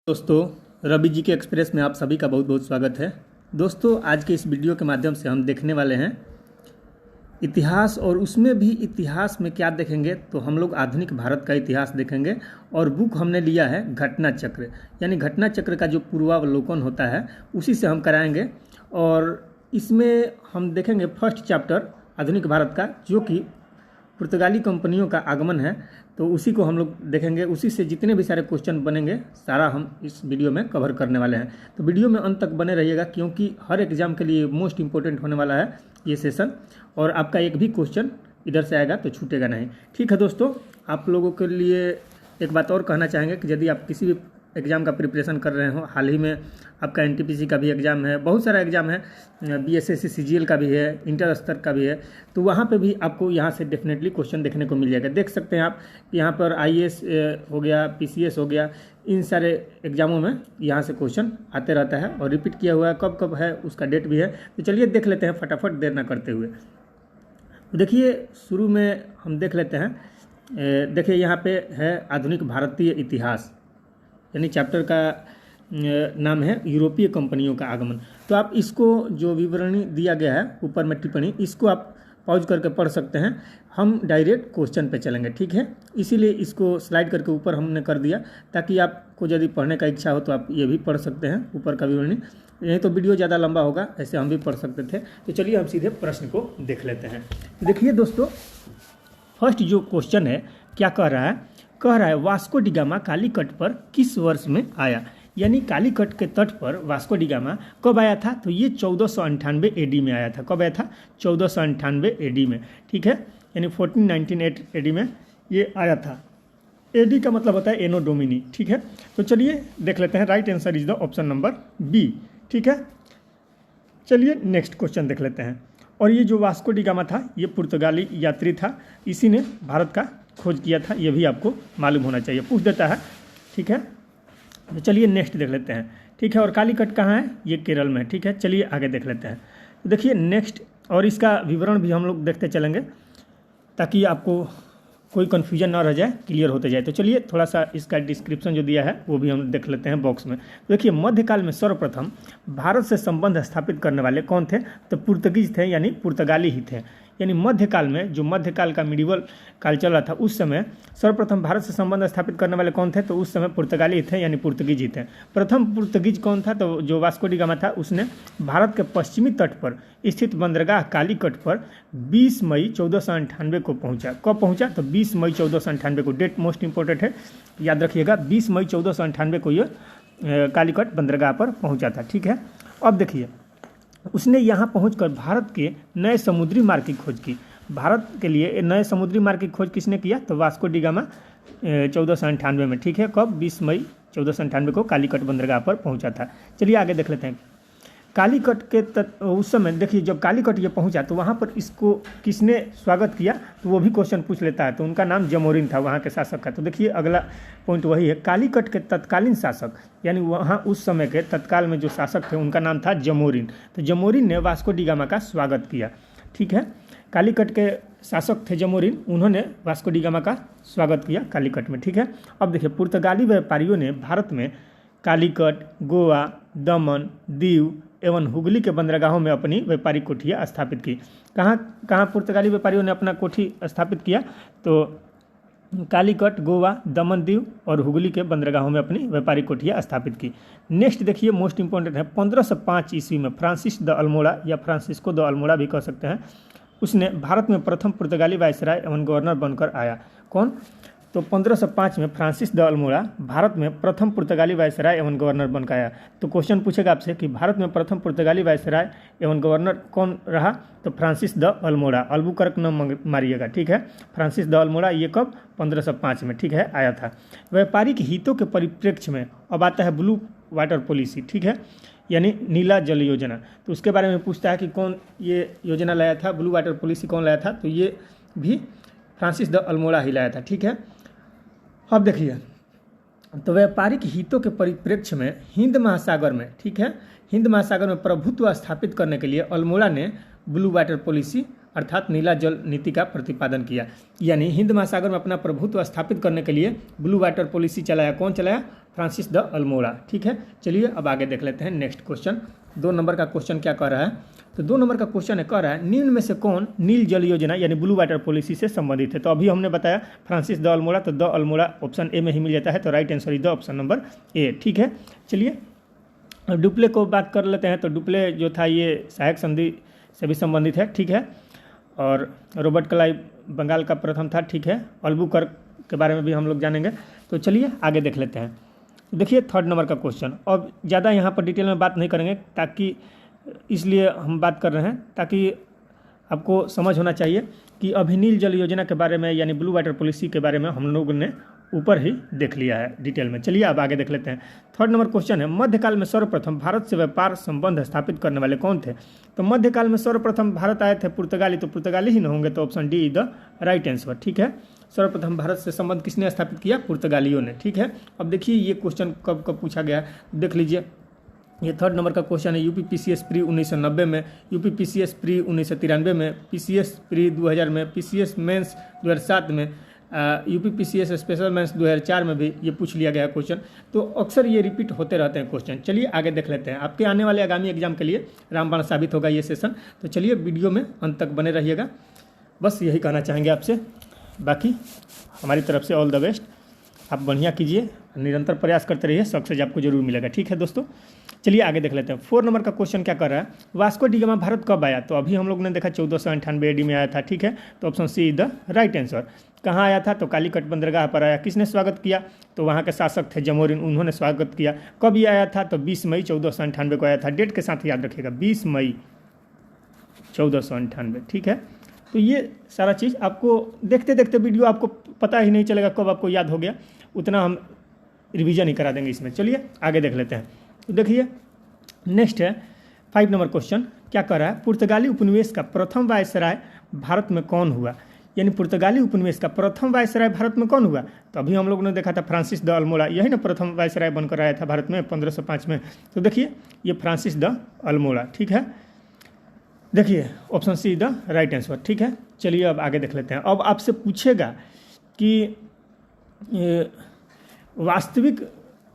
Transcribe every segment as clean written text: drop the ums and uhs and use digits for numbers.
दोस्तों, रवि जी के एक्सप्रेस में आप सभी का बहुत बहुत स्वागत है। दोस्तों, आज के इस वीडियो के माध्यम से हम देखने वाले हैं इतिहास, और उसमें भी इतिहास में क्या देखेंगे तो हम लोग आधुनिक भारत का इतिहास देखेंगे। और बुक हमने लिया है घटना चक्र, यानी घटना चक्र का जो पूर्वावलोकन होता है उसी से हम कराएंगे। और इसमें हम देखेंगे फर्स्ट चैप्टर आधुनिक भारत का, जो कि पुर्तगाली कंपनियों का आगमन है, तो उसी को हम लोग देखेंगे। उसी से जितने भी सारे क्वेश्चन बनेंगे सारा हम इस वीडियो में कवर करने वाले हैं। तो वीडियो में अंत तक बने रहिएगा, क्योंकि हर एग्जाम के लिए मोस्ट इंपॉर्टेंट होने वाला है ये सेशन, और आपका एक भी क्वेश्चन इधर से आएगा तो छूटेगा नहीं। ठीक है दोस्तों, आप लोगों के लिए एक बात और कहना चाहेंगे कि यदि आप किसी भी एग्ज़ाम का प्रिपरेशन कर रहे हो, हाल ही में आपका एनटीपीसी का भी एग्ज़ाम है, बहुत सारा एग्ज़ाम है, बीएसएससी सीजीएल का भी है, इंटर स्तर का भी है, तो वहाँ पे भी आपको यहाँ से डेफिनेटली क्वेश्चन देखने को मिल जाएगा। देख सकते हैं आप यहाँ पर आईएएस हो गया, पीसीएस हो गया, इन सारे एग्जामों में यहाँ से क्वेश्चन आते रहता है और रिपीट किया हुआ है, कब कब है उसका डेट भी है। तो चलिए देख लेते हैं फटाफट, देर ना करते हुए। तो देखिए, शुरू में हम देख लेते हैं। देखिए यहाँ पे है आधुनिक भारतीय इतिहास, यानी चैप्टर का नाम है यूरोपीय कंपनियों का आगमन। तो आप इसको जो विवरणी दिया गया है ऊपर में टिप्पणी, इसको आप पॉज करके पढ़ सकते हैं। हम डायरेक्ट क्वेश्चन पे चलेंगे, ठीक है। इसीलिए इसको स्लाइड करके ऊपर हमने कर दिया, ताकि आपको यदि पढ़ने का इच्छा हो तो आप ये भी पढ़ सकते हैं ऊपर का विवरणी, नहीं तो वीडियो ज़्यादा लंबा होगा, ऐसे हम भी पढ़ सकते थे। तो चलिए हम सीधे प्रश्न को देख लेते हैं। देखिए दोस्तों, फर्स्ट जो क्वेश्चन है क्या कह रहा है, वास्को डी गामा कालीकट पर किस वर्ष में आया। यानी कालीकट के तट पर वास्को डी गामा कब आया था, तो ये 1498 एडी में आया था। कब आया था? 1498 एडी में, ठीक है। यानी 1498 एडी में ये आया था। एडी का मतलब होता है एनो डोमिनी, ठीक है। तो चलिए देख लेते हैं। Right answer is the option number B, ठीक है। चलिए नेक्स्ट क्वेश्चन देख लेते हैं। और ये जो वास्को डी गामा था, ये पुर्तगाली यात्री था, इसी ने भारत का खोज किया था, ये भी आपको मालूम होना चाहिए, पूछ देता है, ठीक है। तो चलिए नेक्स्ट देख लेते हैं, ठीक है। और कालीकट कहाँ है? ये केरल में है, ठीक है। चलिए आगे देख लेते हैं। देखिए नेक्स्ट, और इसका विवरण भी हम लोग देखते चलेंगे, ताकि आपको कोई कन्फ्यूजन ना रह जाए, क्लियर होते जाए। तो चलिए थोड़ा सा इसका डिस्क्रिप्शन जो दिया है वो भी हम देख लेते हैं बॉक्स में। देखिए, मध्यकाल में सर्वप्रथम भारत से संबंध स्थापित करने वाले कौन थे, तो पुर्तगीज थे, यानी पुर्तगाली ही थे। यानी मध्यकाल में, जो मध्यकाल का मिडिवल काल चल रहा था, उस समय सर्वप्रथम भारत से संबंध स्थापित करने वाले कौन थे, तो उस समय पुर्तगाली थे, यानी पुर्तगीज ही थे। प्रथम पुर्तगीज कौन था, तो जो वास्को डी गामा था, उसने भारत के पश्चिमी तट पर स्थित बंदरगाह कालीकट पर 20 मई 1498 को पहुंचा। कब पहुंचा, तो 20 मई 1498 को। डेट मोस्ट इंपॉर्टेंट है, याद रखिएगा। 20 मई 1498 को ये कालीकट बंदरगाह पर पहुंचा था, ठीक है। अब देखिए, उसने यहाँ पहुंचकर भारत के नए समुद्री मार्ग की खोज की। भारत के लिए नए समुद्री मार्ग की खोज किसने किया, तो वास्को डी गामा 1498 में, ठीक है। कब? 20 मई 1498 को कालीकट बंदरगाह पर पहुंचा था। चलिए आगे देख लेते हैं। कालीकट के उस समय देखिए, जब कालीकट ये पहुंचा तो वहाँ पर इसको किसने स्वागत किया, तो वो भी क्वेश्चन पूछ लेता है। तो उनका नाम जमोरिन था, वहाँ के शासक का। तो देखिए अगला पॉइंट वही है, कालीकट के तत्कालीन शासक, यानी वहाँ उस समय के तत्काल में जो शासक थे उनका नाम था जमोरिन। तो जमोरिन ने वास्को डी गामा का स्वागत किया, ठीक है। कालीकट के शासक थे जमोरिन, उन्होंने वास्को डी गामा का स्वागत किया कालीकट में, ठीक है। अब देखिए, पुर्तगाली व्यापारियों ने भारत में कालीकट, गोवा, दमन, दीव एवं हुगली के बंदरगाहों में अपनी व्यापारिक कोठियाँ स्थापित की। कहाँ पुर्तगाली व्यापारियों ने अपना कोठी स्थापित किया, तो कालीकट, गोवा, दमन, दीव और हुगली के बंदरगाहों में अपनी व्यापारिक कोठियाँ स्थापित की। नेक्स्ट देखिए, मोस्ट इंपॉर्टेंट है, 1505 ईस्वी में फ्रांसिस द अल्मोड़ा, या फ्रांसिस्को द अल्मोड़ा भी कह सकते हैं, उसने भारत में प्रथम पुर्तगाली वायसराय एवं गवर्नर बनकर आया। कौन? तो 1505 में फ्रांसिस द अल्मोड़ा भारत में प्रथम पुर्तगाली वायसराय एवं गवर्नर बनकर आया। तो क्वेश्चन पूछेगा आपसे कि भारत में प्रथम पुर्तगाली वायसराय एवं गवर्नर कौन रहा, तो फ्रांसिस द अल्मोड़ा। अल्बुकर्क न मारिएगा, ठीक है। फ्रांसिस द अल्मोड़ा, ये कब? 1505 में, ठीक है, आया था। व्यापारिक हितों के परिप्रेक्ष्य में अब आता है ब्लू वाटर पॉलिसी, ठीक है, यानी नीला जल योजना। तो उसके बारे में पूछता है कि कौन ये योजना लाया था, ब्लू वाटर पॉलिसी कौन लाया था, तो ये भी फ्रांसिस द अल्मोड़ा ही लाया था, ठीक है। अब देखिए, तो व्यापारिक हितों के परिप्रेक्ष्य में हिंद महासागर में, ठीक है, हिंद महासागर में प्रभुत्व स्थापित करने के लिए अल्मोड़ा ने ब्लू वाटर पॉलिसी अर्थात नीला जल नीति का प्रतिपादन किया। यानी हिंद महासागर में अपना प्रभुत्व स्थापित करने के लिए ब्लू वाटर पॉलिसी चलाया। कौन चलाया? Francis the Almora. ठीक है, चलिए अब आगे देख लेते हैं नेक्स्ट क्वेश्चन। 2 नंबर का क्वेश्चन क्या कह रहा है? तो 2 नंबर का क्वेश्चन कह रहा है निम्न में से कौन नील जल योजना यानी ब्लू वाटर पॉलिसी से संबंधित है? तो अभी हमने बताया फ्रांसिस द अल्मोड़ा, तो द अल्मोड़ा ऑप्शन ए में ही मिल जाता है, तो right answer is the option number A. ठीक है, चलिए अब डुप्ले को बात कर लेते हैं। तो डुप्ले जो था ये सहायक संधि से भी संबंधित है। ठीक है, और रॉबर्ट क्लाइव बंगाल का प्रथम था। ठीक है, अल्बुकर्क के बारे में भी हम लोग जानेंगे। तो चलिए आगे देख लेते हैं। देखिए 3rd नंबर का क्वेश्चन। अब ज़्यादा यहाँ पर डिटेल में बात नहीं करेंगे, ताकि इसलिए हम बात कर रहे हैं ताकि आपको समझ होना चाहिए कि अभी नील जल योजना के बारे में यानी ब्लू वाटर पॉलिसी के बारे में हम लोगों ने ऊपर ही देख लिया है डिटेल में। चलिए अब आगे देख लेते हैं। 3rd नंबर क्वेश्चन है मध्यकाल में सर्वप्रथम भारत से व्यापार संबंध स्थापित करने वाले कौन थे? तो मध्यकाल में सर्वप्रथम भारत आए थे पुर्तगाली, तो पुर्तगाली ही न होंगे, तो option D is the right answer. ठीक है, सर्वप्रथम भारत से संबंध किसने स्थापित किया? पुर्तगालियों ने। ठीक है, अब देखिए ये क्वेश्चन कब कब पूछा गया है, देख लीजिए। ये 3rd नंबर का क्वेश्चन है यूपीपीसीएस प्री 1990 में, यूपीपीसीएस प्री 1993 में, पीसीएस प्री 2000 में, पीसीएस मेंस 2007 में, यूपीपीसीएस स्पेशल मेंस 2004 में भी ये पूछ लिया गया क्वेश्चन। तो अक्सर ये रिपीट होते रहते हैं क्वेश्चन। चलिए आगे देख लेते हैं। आपके आने वाले आगामी एग्जाम के लिए रामबाण साबित होगा ये सेशन। तो चलिए वीडियो में अंत तक बने रहिएगा, बस यही कहना चाहेंगे आपसे। बाकी हमारी तरफ से ऑल द बेस्ट। आप बढ़िया कीजिए, निरंतर प्रयास करते रहिए, सक्सेस आपको जरूर मिलेगा। ठीक है दोस्तों, चलिए आगे देख लेते हैं। 4 नंबर का क्वेश्चन क्या कर रहा है? वास्को डी गामा भारत कब आया? तो अभी हम लोग ने देखा 1498 AD में आया था। ठीक है, तो option C is the right answer. कहाँ आया था? तो कालीकट बंदरगाह पर आया। किसने स्वागत किया? तो वहाँ के शासक थे जमोरिन, उन्होंने स्वागत किया। कब ये आया था? तो 20 मई 1498 को आया था। डेट के साथ याद रखिएगा, 20 मई 1498। ठीक है, तो ये सारा चीज़ आपको देखते देखते वीडियो आपको पता ही नहीं चलेगा कब आपको याद हो गया, उतना हम रिवीजन ही करा देंगे इसमें। चलिए आगे देख लेते हैं। तो देखिए नेक्स्ट है 5 नंबर क्वेश्चन। क्या कर रहा है? पुर्तगाली उपनिवेश का प्रथम वायसराय भारत में कौन हुआ? यानी पुर्तगाली उपनिवेश का प्रथम वायसराय भारत में कौन हुआ? तो अभी हम लोगों ने देखा था फ्रांसिस द अल्मोड़ा, यही ना प्रथम वायसराय बनकर आया था भारत में 1505 में। तो देखिए ये फ्रांसिस द अल्मोड़ा। ठीक है, देखिए option see the right answer. ठीक है, चलिए अब आगे देख लेते हैं। अब आपसे पूछेगा कि वास्तविक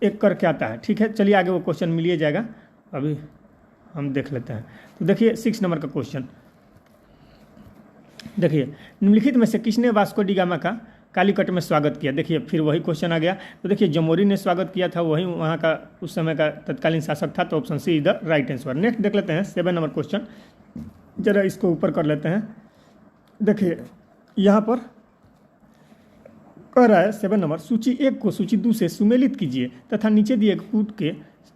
एक कर क्या आता है। ठीक है, चलिए आगे वो क्वेश्चन मिलिए जाएगा, अभी हम देख लेते हैं। तो देखिए 6 नंबर का क्वेश्चन। देखिए निम्नलिखित में से किसने वास्को डी गामा का कालीकट में स्वागत किया? देखिए फिर वही क्वेश्चन आ गया। तो देखिए जमोरी ने स्वागत किया था, वही वहाँ का उस समय का तत्कालीन शासक था, तो option C is the right answer. Next देख लेते हैं 7 नंबर क्वेश्चन। जरा इसको ऊपर कर लेते हैं। देखिए यहाँ पर कह रहा है 7 नंबर, सूची 1 को सूची 2 से सुमेलित कीजिए तथा नीचे दिए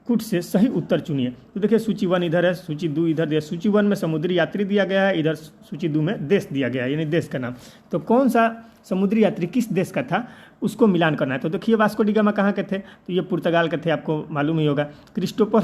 कूट से सही उत्तर चुनिए। तो देखिए सूची 1 इधर है, सूची 2 इधर दिया। सूची 1 में समुद्री यात्री दिया गया है, इधर सूची 2 में देश दिया गया है, यानी देश का नाम। तो कौन सा समुद्री यात्री किस देश का था उसको मिलान करना है। तो देखिए वास्को डी गामा कहाँ के थे? तो ये पुर्तगाल के थे, आपको मालूम ही होगा। क्रिस्टोफर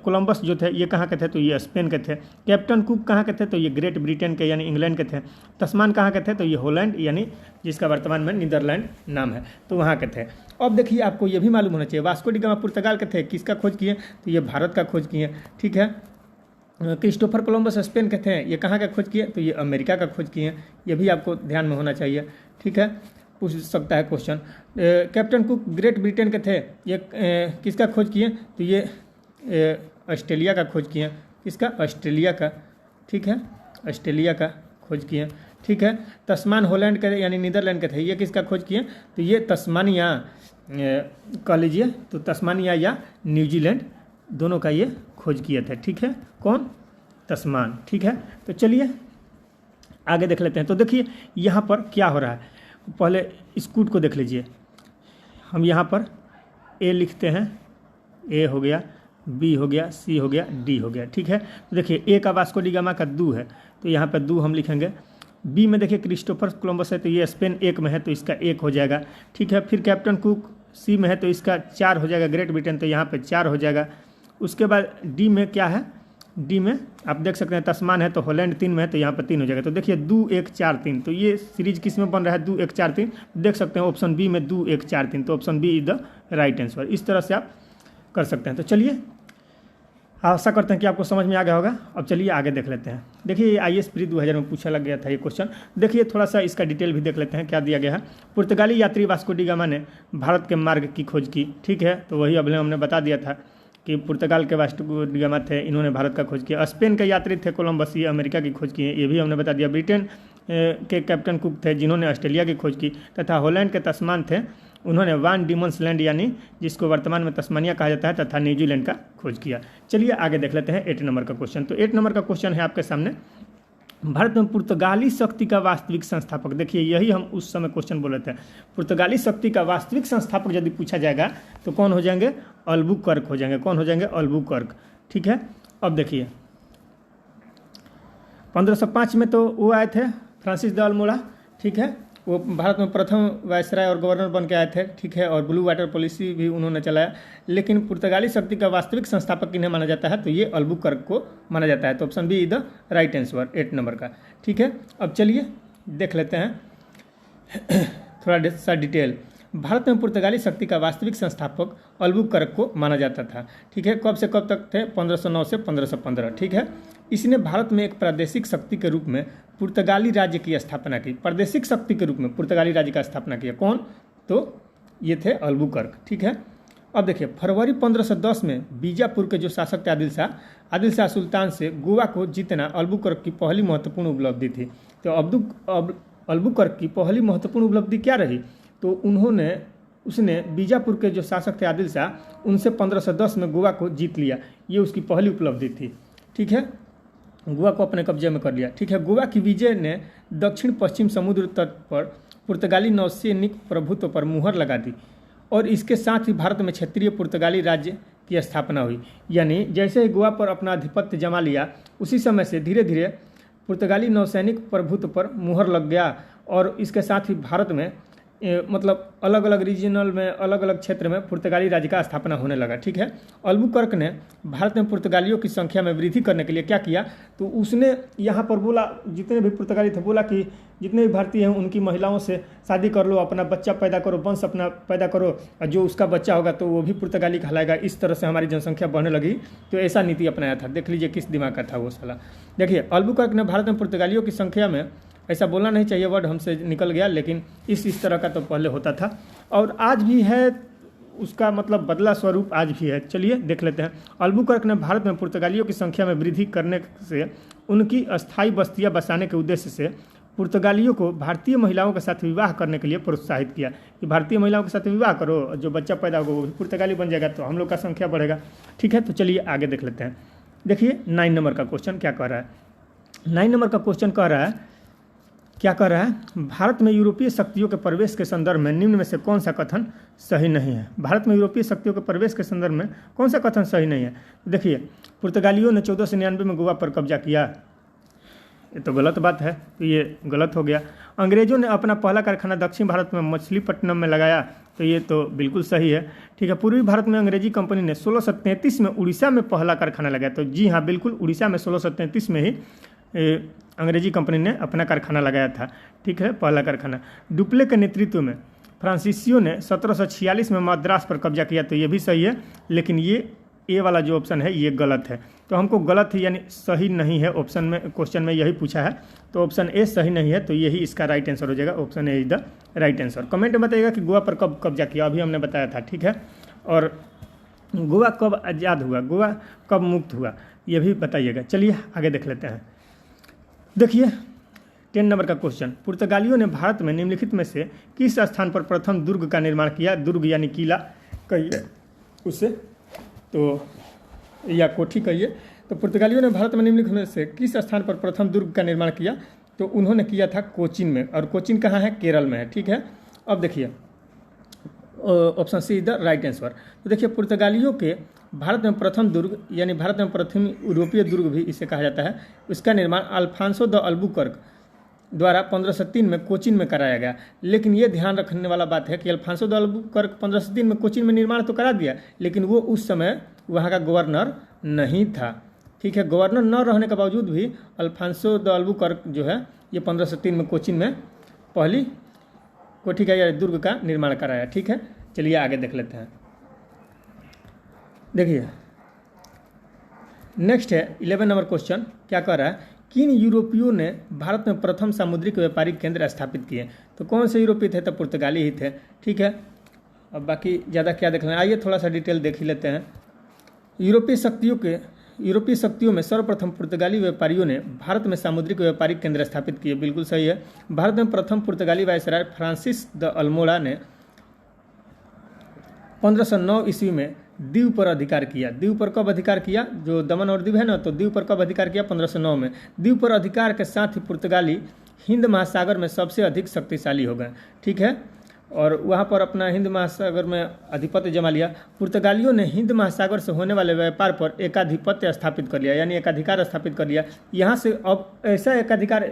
कोलंबस जो थे ये कहाँ के थे? तो ये स्पेन के थे। कैप्टन कुक कहाँ के थे? तो ये ग्रेट ब्रिटेन के यानी इंग्लैंड के थे। तस्मान कहाँ के थे? तो ये हॉलैंड यानी जिसका वर्तमान में नीदरलैंड नाम है, तो वहाँ के थे। अब देखिए आपको ये भी मालूम होना चाहिए वास्को डी गामा पुर्तगाल के थे, किसका खोज किए? तो ये भारत का खोज किए। ठीक है, क्रिस्टोफर कोलंबस स्पेन के थे, ये कहाँ का खोज किए? तो ये अमेरिका का खोज किए। ये भी आपको ध्यान में होना चाहिए। ठीक है, पूछ सकता है question. Captain cook great Britain के थे, ये किसका खोज किए? तो ये ऑस्ट्रेलिया का खोज किए। किसका? ऑस्ट्रेलिया का। ठीक है, ऑस्ट्रेलिया का खोज किए। ठीक है, तस्मान हॉलैंड के यानी नीदरलैंड के थे, ये किसका खोज किए? तो ये तस्मानिया कह लीजिए, तो तस्मानिया या न्यूजीलैंड दोनों का ये खोज किए थे। ठीक है, कौन? तस्मान। ठीक है, तो चलिए आगे देख लेते हैं। तो देखिए यहाँ पर क्या हो रहा है, पहले स्कूट को देख लीजिए। हम यहाँ पर ए लिखते हैं, ए हो गया, बी हो गया, सी हो गया, डी हो गया। ठीक है, तो देखिए ए का वास्को डी गामा का 2 है, तो यहाँ पर 2 हम लिखेंगे। बी में देखिए क्रिस्टोफर कोलंबस है, तो ये स्पेन 1 में है, तो इसका 1 हो जाएगा। ठीक है, फिर कैप्टन कुक सी में है, तो इसका 4 हो जाएगा। ग्रेट ब्रिटेन, तो यहाँ पे 4 हो जाएगा। उसके बाद डी में क्या है? डी में आप देख सकते हैं तस्मान है, तो हॉलैंड 3 में है, तो यहाँ पर 3 हो जाएगा। तो देखिए 2 1 4 3, तो ये सीरीज किस में बन रहा है? 2 1 4 3। देख सकते हैं ऑप्शन बी में 2 1 4 3, तो option B is the right answer. इस तरह से आप कर सकते हैं। तो चलिए आशा करते हैं कि आपको समझ में आ गया होगा। अब चलिए आगे देख लेते हैं। देखिए IAS प्री 2000 में पूछा लग गया था ये क्वेश्चन। देखिए थोड़ा सा इसका डिटेल भी देख लेते हैं क्या दिया गया है। पुर्तगाली यात्री वास्को डी गामा ने भारत के मार्ग की खोज की। ठीक है, तो वही अभी हमने बता दिया था कि पुर्तगाल के वास्को डी गामा थे, इन्होंने भारत का खोज किया। स्पेन के यात्री थे कोलंबस, ये अमेरिका की खोज की है, ये भी हमने बता दिया। ब्रिटेन के कैप्टन कुक थे जिन्होंने ऑस्ट्रेलिया की खोज की। तथा हॉलैंड के तस्मान थे, उन्होंने वान डीमंस लैंड यानी जिसको वर्तमान में तस्मानिया कहा जाता है तथा न्यूजीलैंड का खोज किया। चलिए आगे देख लेते हैं 8 नंबर का क्वेश्चन। तो 8 नंबर का क्वेश्चन है आपके सामने, भारत में पुर्तगाली शक्ति का वास्तविक संस्थापक। देखिए यही हम उस समय क्वेश्चन बोले थे, पुर्तगाली शक्ति का वास्तविक संस्थापक यदि पूछा जाएगा तो कौन हो जाएंगे, अल्बुकर्क हो जाएंगे। कौन हो जाएंगे, अल्बुकर्क। ठीक है, अब देखिए 1505 में तो वो आए थे फ्रांसिस द अल्मोड़ा। ठीक है, वो भारत में प्रथम वायसराय और गवर्नर बन के आए थे। ठीक है, और ब्लू वाटर पॉलिसी भी उन्होंने चलाया। लेकिन पुर्तगाली शक्ति का वास्तविक संस्थापक किन्हें माना जाता है, तो ये अल्बुकर्क को माना जाता है। तो option B is the right answer 8 number का। ठीक है, अब चलिए देख लेते हैं थोड़ा सा डिटेल। भारत में पुर्तगाली शक्ति का वास्तविक संस्थापक अल्बुकर्क को माना जाता था। ठीक है, कब से कब तक थे, 1509 से 1515। ठीक है, इसने भारत में एक प्रादेशिक शक्ति के रूप में पुर्तगाली राज्य की स्थापना की। प्रादेशिक शक्ति के रूप में पुर्तगाली राज्य का स्थापना किया कौन, तो ये थे अल्बुकर्क। ठीक है, अब देखिए फरवरी 1510 में बीजापुर के जो शासक थे आदिल शाह सुल्तान से गोवा को जीतना अल्बुकर्क की पहली महत्वपूर्ण उपलब्धि थी। तो अल्बुकर्क की पहली महत्वपूर्ण उपलब्धि क्या रही, तो उसने बीजापुर के जो शासक थे आदिल शाह, उनसे 1510 में गोवा को जीत लिया। ये उसकी पहली उपलब्धि थी। ठीक है, गोवा को अपने कब्जे में कर लिया। ठीक है, गोवा की विजय ने दक्षिण पश्चिम समुद्र तट पर पुर्तगाली नौसैनिक प्रभुत्व पर मुहर लगा दी और इसके साथ ही भारत में क्षेत्रीय पुर्तगाली राज्य की स्थापना हुई। यानी जैसे ही गोवा पर अपना आधिपत्य जमा लिया, उसी समय से धीरे धीरे पुर्तगाली नौसैनिक प्रभुत्व पर मुहर लग गया और इसके साथ ही भारत में मतलब अलग अलग रीजनल में अलग अलग क्षेत्र में पुर्तगाली राज्य का स्थापना होने लगा। ठीक है, अल्बुकर्क ने भारत में पुर्तगालियों की संख्या में वृद्धि करने के लिए क्या किया, तो उसने यहाँ पर बोला, जितने भी पुर्तगाली थे बोला कि जितने भी भारतीय हैं उनकी महिलाओं से शादी कर लो, अपना बच्चा पैदा करो, वंश अपना पैदा करो, और जो उसका बच्चा होगा तो वो भी पुर्तगाली कहलाएगा। इस तरह से हमारी जनसंख्या बढ़ने लगी। तो ऐसा नीति अपनाया था। देख लीजिए किस दिमाग का था वो साला। देखिए अल्बुकर्क ने भारत में पुर्तगालियों की संख्या में, ऐसा बोलना नहीं चाहिए, वर्ड हमसे निकल गया, लेकिन इस तरह का तो पहले होता था और आज भी है, उसका मतलब बदला स्वरूप आज भी है। चलिए देख लेते हैं। अल्बुकर्क ने भारत में पुर्तगालियों की संख्या में वृद्धि करने से उनकी अस्थायी बस्तियां बसाने के उद्देश्य से पुर्तगालियों को भारतीय महिलाओं के साथ विवाह करने के लिए प्रोत्साहित किया कि भारतीय महिलाओं के साथ विवाह करो, जो बच्चा पैदा होगा वो पुर्तगाली बन जाएगा, तो हम लोग का संख्या बढ़ेगा। ठीक है, तो चलिए आगे देख लेते हैं। देखिए 9 नंबर का क्वेश्चन क्या कह रहा है। 9 नंबर का क्वेश्चन कह रहा है, क्या कह रहा है, भारत में यूरोपीय शक्तियों के प्रवेश के संदर्भ में निम्न में से कौन सा कथन सही नहीं है। भारत में यूरोपीय शक्तियों के प्रवेश के संदर्भ में कौन सा कथन सही नहीं है। देखिए पुर्तगालियों ने 1499 में गोवा पर कब्जा किया, ये तो गलत बात है, तो ये गलत हो गया। अंग्रेजों ने अपना पहला कारखाना दक्षिण भारत में मछलीपट्टनम में लगाया, तो ये तो बिल्कुल सही है। ठीक है, पूर्वी भारत में अंग्रेजी कंपनी ने 1633 में उड़ीसा में पहला कारखाना लगाया, तो जी हाँ बिल्कुल, उड़ीसा में 1633 में ही अंग्रेजी कंपनी ने अपना कारखाना लगाया था। ठीक है, पहला कारखाना। डुप्ले के नेतृत्व में फ्रांसीसियों ने 1746 में मद्रास पर कब्जा किया, तो ये भी सही है, लेकिन ये वाला जो ऑप्शन है ये गलत है। तो हमको गलत है यानी सही नहीं है, ऑप्शन में क्वेश्चन में यही पूछा है, तो ऑप्शन ए सही नहीं है, तो यही इसका राइट आंसर हो जाएगा। Option A is the right answer. Comment में बताइएगा कि गोवा पर कब कब्जा किया, अभी हमने बताया था। ठीक है, और गोवा कब आज़ाद हुआ, गोवा कब मुक्त हुआ, ये भी बताइएगा। चलिए आगे देख लेते हैं। देखिए 10 नंबर का क्वेश्चन, पुर्तगालियों ने भारत में निम्नलिखित में से किस स्थान पर प्रथम दुर्ग का निर्माण किया। दुर्ग यानी किला कहिए उसे, तो या कोठी कहिए। तो पुर्तगालियों ने भारत में निम्नलिखित में से किस स्थान पर प्रथम दुर्ग का निर्माण किया, तो उन्होंने किया था कोचीन में, और कोचीन कहाँ है, केरल में है। ठीक है, अब देखिए option C is the right answer. तो देखिए पुर्तगालियों के भारत में प्रथम दुर्ग यानी भारत में प्रथम यूरोपीय दुर्ग भी इसे कहा जाता है, इसका निर्माण अल्फांसो द अल्बुकर्क द्वारा 1503 में कोचीन में कराया गया। लेकिन ये ध्यान रखने वाला बात है कि अल्फांसो द अल्बुकर्क 1503 में कोचीन में निर्माण तो करा दिया, लेकिन वो उस समय वहाँ का गवर्नर नहीं था। ठीक है, गवर्नर न रहने के बावजूद भी अल्फांसो द अल्बुकर्क जो है ये 1503 में कोचीन में पहली कोठी का या दुर्ग का निर्माण कराया। ठीक है, चलिए आगे देख लेते हैं। देखिए नेक्स्ट है 11 नंबर क्वेश्चन, क्या कह रहा है, किन यूरोपियों ने भारत में प्रथम सामुद्रिक व्यापारिक केंद्र स्थापित किए? तो कौन से यूरोपीय थे? तो पुर्तगाली ही थे। ठीक है, अब बाकी ज़्यादा क्या देख लें, आइए थोड़ा सा डिटेल देख ही लेते हैं। यूरोपीय शक्तियों में सर्वप्रथम पुर्तगाली व्यापारियों ने भारत में सामुद्रिक व्यापारिक केंद्र स्थापित किए। बिल्कुल सही है। भारत में प्रथम पुर्तगाली वायसराय फ्रांसिस द अल्मोड़ा ने 1509 ईस्वी में दीव पर अधिकार किया। दीव पर कब अधिकार किया? जो दमन और दीव है ना, तो दीव पर कब अधिकार किया? 1509 में। दीव पर अधिकार के साथ ही पुर्तगाली हिंद महासागर में सबसे अधिक शक्तिशाली हो गए। ठीक है, और वहाँ पर अपना हिंद महासागर में अधिपत्य जमा लिया। पुर्तगालियों ने हिंद महासागर से होने वाले व्यापार पर एकाधिपत्य स्थापित कर लिया, यानी एकाधिकार स्थापित कर लिया। यहाँ से अब ऐसा एकाधिकार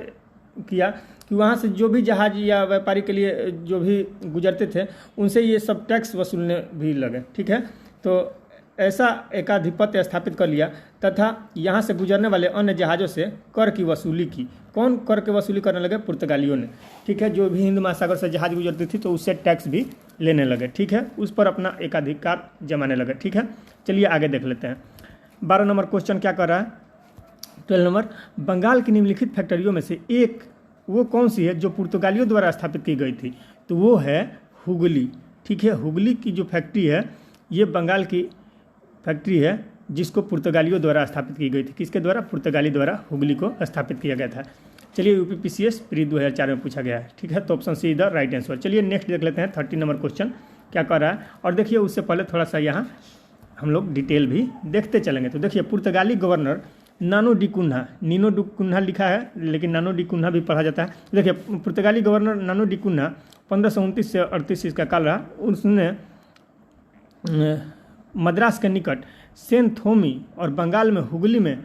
किया कि वहाँ से जो भी जहाज या व्यापारी के लिए जो भी गुजरते थे उनसे ये सब टैक्स वसूलने भी लगे। ठीक है, तो ऐसा एकाधिपत्य स्थापित कर लिया तथा यहाँ से गुजरने वाले अन्य जहाज़ों से कर की वसूली की। कौन कर की वसूली करने लगे? पुर्तगालियों ने। ठीक है, जो भी हिंद महासागर से जहाज गुजरती थी तो उससे टैक्स भी लेने लगे। ठीक है, उस पर अपना एकाधिकार जमाने लगे। ठीक है, चलिए आगे देख लेते हैं। 12 नंबर क्वेश्चन क्या कर रहा है? 12 नंबर, बंगाल की निम्नलिखित फैक्ट्रियों में से एक वो कौन सी है जो पुर्तगालियों द्वारा स्थापित की गई थी? तो वो है हुगली। ठीक है, हुगली की जो फैक्ट्री है ये बंगाल की फैक्ट्री है जिसको पुर्तगालियों द्वारा स्थापित की गई थी। किसके द्वारा? पुर्तगाली द्वारा हुगली को स्थापित किया गया था। चलिए, यूपीपीसीएस प्री 2004 में पूछा गया है। ठीक है, तो ऑप्शन सी इधर राइट आंसर। चलिए नेक्स्ट देख लेते हैं 30 नंबर क्वेश्चन क्या कर रहा है। और देखिए उससे पहले थोड़ा सा यहाँ हम लोग डिटेल भी देखते चलेंगे। तो देखिए, पुर्तगाली governor Nuno de Cunha, Nuno de Cunha लिखा है लेकिन नानो डी कुन्हा भी पढ़ा जाता है। देखिए, पुर्तगाली गवर्नर नानो डी कुन्हा 1529 से 38 इसका काल रहा। उसने मद्रास के निकट सेंथोमी और बंगाल में हुगली में